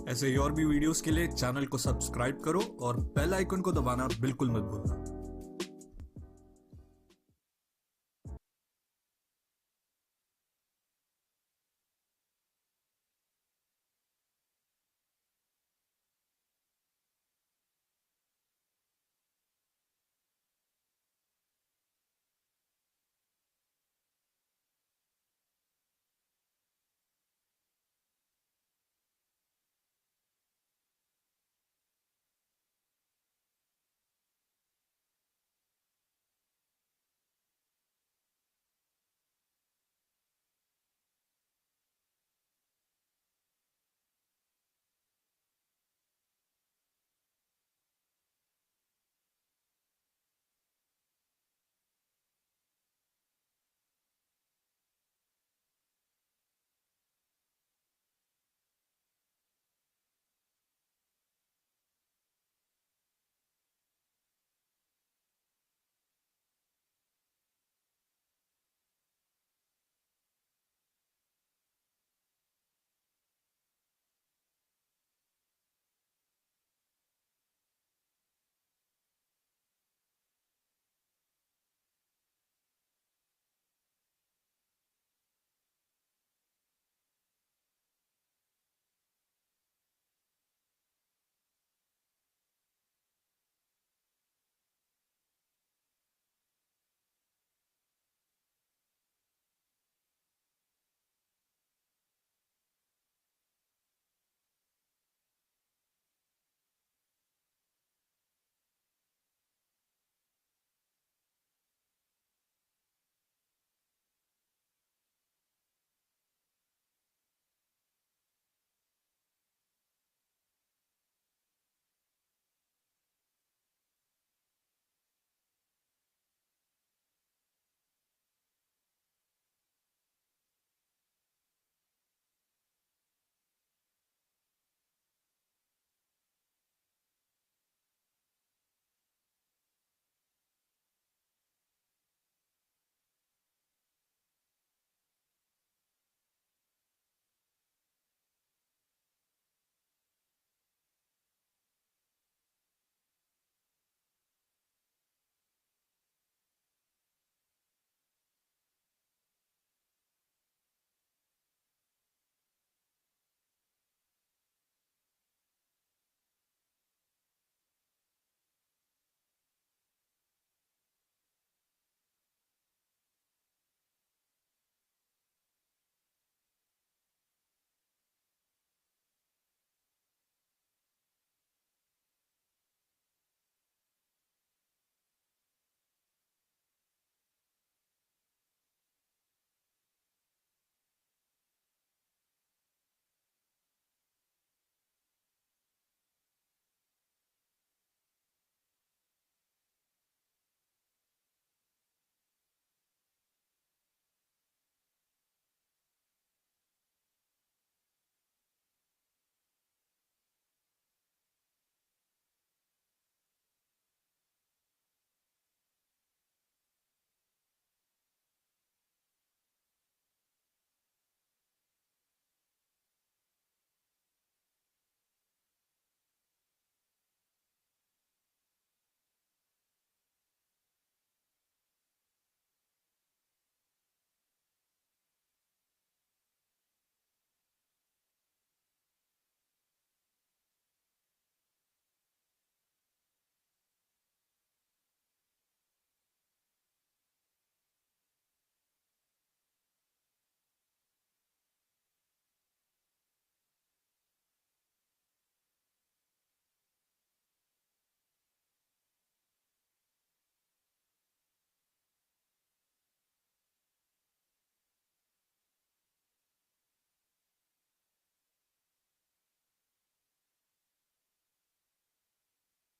ऐसे ही और भी वीडियोस के लिए चैनल को सब्सक्राइब करो और बेल आइकन को दबाना बिल्कुल मत भूलना।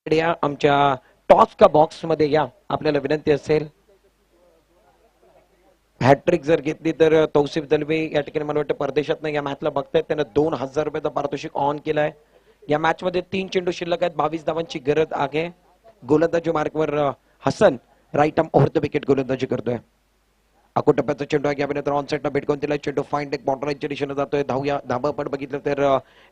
इकडे या, आमच्या टॉस का बॉक्स मध्ये या, आपल्याला विनंती असेल. हॅट्रिक जर घेतली तर तौसिफ दलवे या ठिकाणी मला वाटतं परदेशात या मॅचला बघतायत. त्यानं 2000 रुपयाचा पारितोषिक ऑन केलाय. या मॅच मध्ये 3 चेंडू शिल्लक आहेत. 22 धावांची गरज आहे. गोलंदाजी मार्कवर Hasan right arm over the wicket गोलंदाजी करतोय. अको टप्प्याचा चेंडू आहे. यानंतर ऑन साईडला भेटकून दिला चेंडू फाईन एक बाउंड्रीच्या दिशेने जातोय. धाबा पण बघितलं तर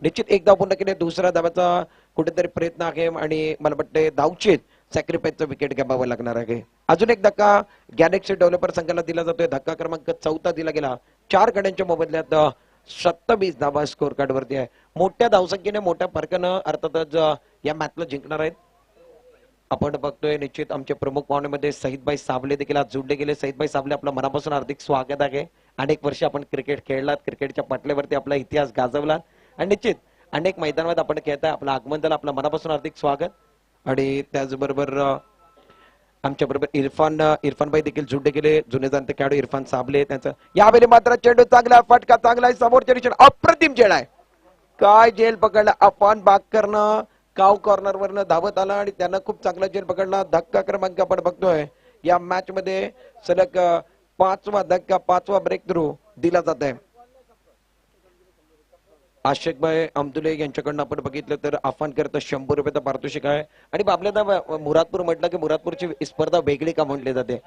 निश्चित एक धाव पूर्ण केले. दुसऱ्या धावाचा कुठेतरी प्रयत्न आहे आणि मला वाटतं धावचीत सॅक्रिफाईसचा विकेट घ्यावा लागणार आहे. अजून एक धक्का गॅलेक्सी डेव्हलपर संघाला दिला जातोय. धक्का क्रमांक 4 दिला गेला. 4 गड्यांच्या मोबदल्यात 27 धावा स्कोर कार्ड वरती आहे. मोठ्या धावसंख्येने मोठ्या फरकानं अर्थातच या मॅचला जिंकणार आहेत. आपण बघतोय निश्चित आमच्या प्रमुख पाहुण्यामध्ये सईदभाई साबले देखील आज जोडले गेले. सईदभाई साबले आपलं मनापासून हार्दिक स्वागत आहे. अनेक वर्ष आपण क्रिकेट खेळलात, क्रिकेटच्या पटल्यावरती आपला इतिहास गाजवला आणि निश्चित अनेक मैदानात आपण खेळताय. आपलं आगमन झालं, आपलं मनापासून हार्दिक स्वागत. आणि त्याचबरोबर आमच्या बरोबर इरफानभाई देखील जोडले गेले. जुने जाणते खेळाडू इरफान साबले त्यांचं यावेळी मात्र चेंडू चांगला फटका चांगला आहे. समोरच्या दिशेने अप्रतिम चेंडू आहे. काय जेल पकडला अफान बाकरनं काव कॉर्नर वरनं धावत आला आणि त्यानं खूप चांगला जेल पकडला. धक्का क्रमांक आपण बघतोय या मॅच मध्ये सलग 5वा धक्का 5वा ब्रेक थ्रू दिला जात आहे. आशिकभाई अमदुले यांच्याकडनं आपण बघितलं तर आफान करता 100 रुपयाचा पारितोषिक आहे. आणि आपल्याला मुरादपूर म्हटलं की मुरादपूरची स्पर्धा वेगळी का म्हटली जाते,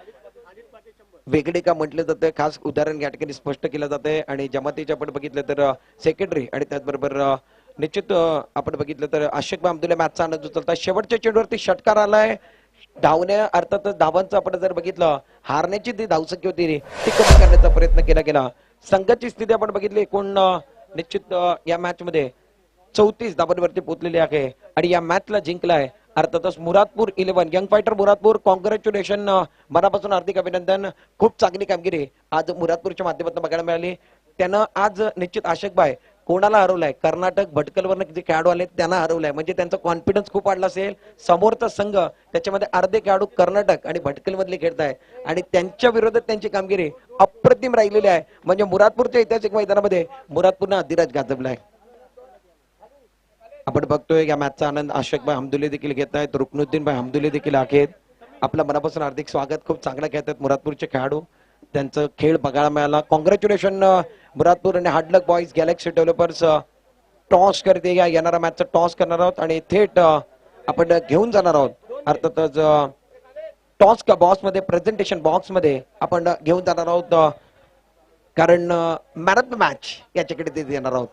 वेगळी का म्हटले जाते, खास उदाहरण या ठिकाणी स्पष्ट केलं जाते. आणि जमातीचे आपण बघितलं तर सेक्रेटरी आणि त्याचबरोबर निश्चित आपण बघितलं तर आशिकभाई अमदुले मॅचचा आनंद उचलतात. शेवटच्या चेंडूवरती षटकार आलाय. धावण्या अर्थातच धावांचं आपण जर बघितलं हारण्याची जी धावसंख्या होती ती कमी करण्याचा प्रयत्न केला गेला. संघाची स्थिती आपण बघितली एकूण निश्चित या मॅच मध्ये 34 धावांवरती पोहोचलेली आहे आणि या मॅचला जिंकलाय अर्थातच Muradpur 11 young fighter Muradpur. Congratulation, मनापासून हार्दिक अभिनंदन. खूप चांगली कामगिरी आज मुरादपूरच्या माध्यमातून बघायला मिळाली. त्यानं आज निश्चित आशिकभाई कोणाला हरवलाय, कर्नाटक भटकलवरनं जे खेळाडू आले त्यांना हरवलाय. म्हणजे त्यांचा कॉन्फिडन्स खूप वाढला असेल. समोरचा संघ त्याच्यामध्ये अर्धे खेळाडू कर्नाटक आणि भटकल मधले खेळताय आणि त्यांच्या विरोधात त्यांची कामगिरी अप्रतिम राहिलेली आहे. म्हणजे मुरादपूरच्या ऐतिहासिक मैदानामध्ये मुरादपूरनं अधिराज गाजवलाय. आपण बघतोय या मॅचचा आनंद आशिकभाई हमदुले देखील घेत आहेत. रुकनुद्दीन भाई हमदुले देखील आहेत. आपलं मनापासून हार्दिक स्वागत. खूप चांगला खेळतात मुरादपूरचे खेळाडू, त्यांचं खेळ बघायला मिळाला. कॉंग्रॅच्युलेशन मुरादपूर आणि हार्डलक बॉईज गॅलेक्सी डेव्हलपर्स. टॉस करते या येणारा मॅचचा टॉस करणार आहोत आणि थेट आपण घेऊन जाणार आहोत. अर्थातच टॉस का बॉक्स मध्ये प्रेझेंटेशन बॉक्स मध्ये आपण घेऊन जाणार आहोत कारण मॅन ऑफ द मॅच याच्याकडे ते देणार आहोत.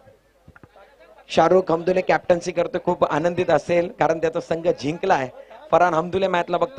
शाहरुख हमदुले कॅप्टन्सी करतो, खूप आनंदित असेल कारण त्याचा संघ जिंकलाय. फरहान हमदुले मॅचला बघताय.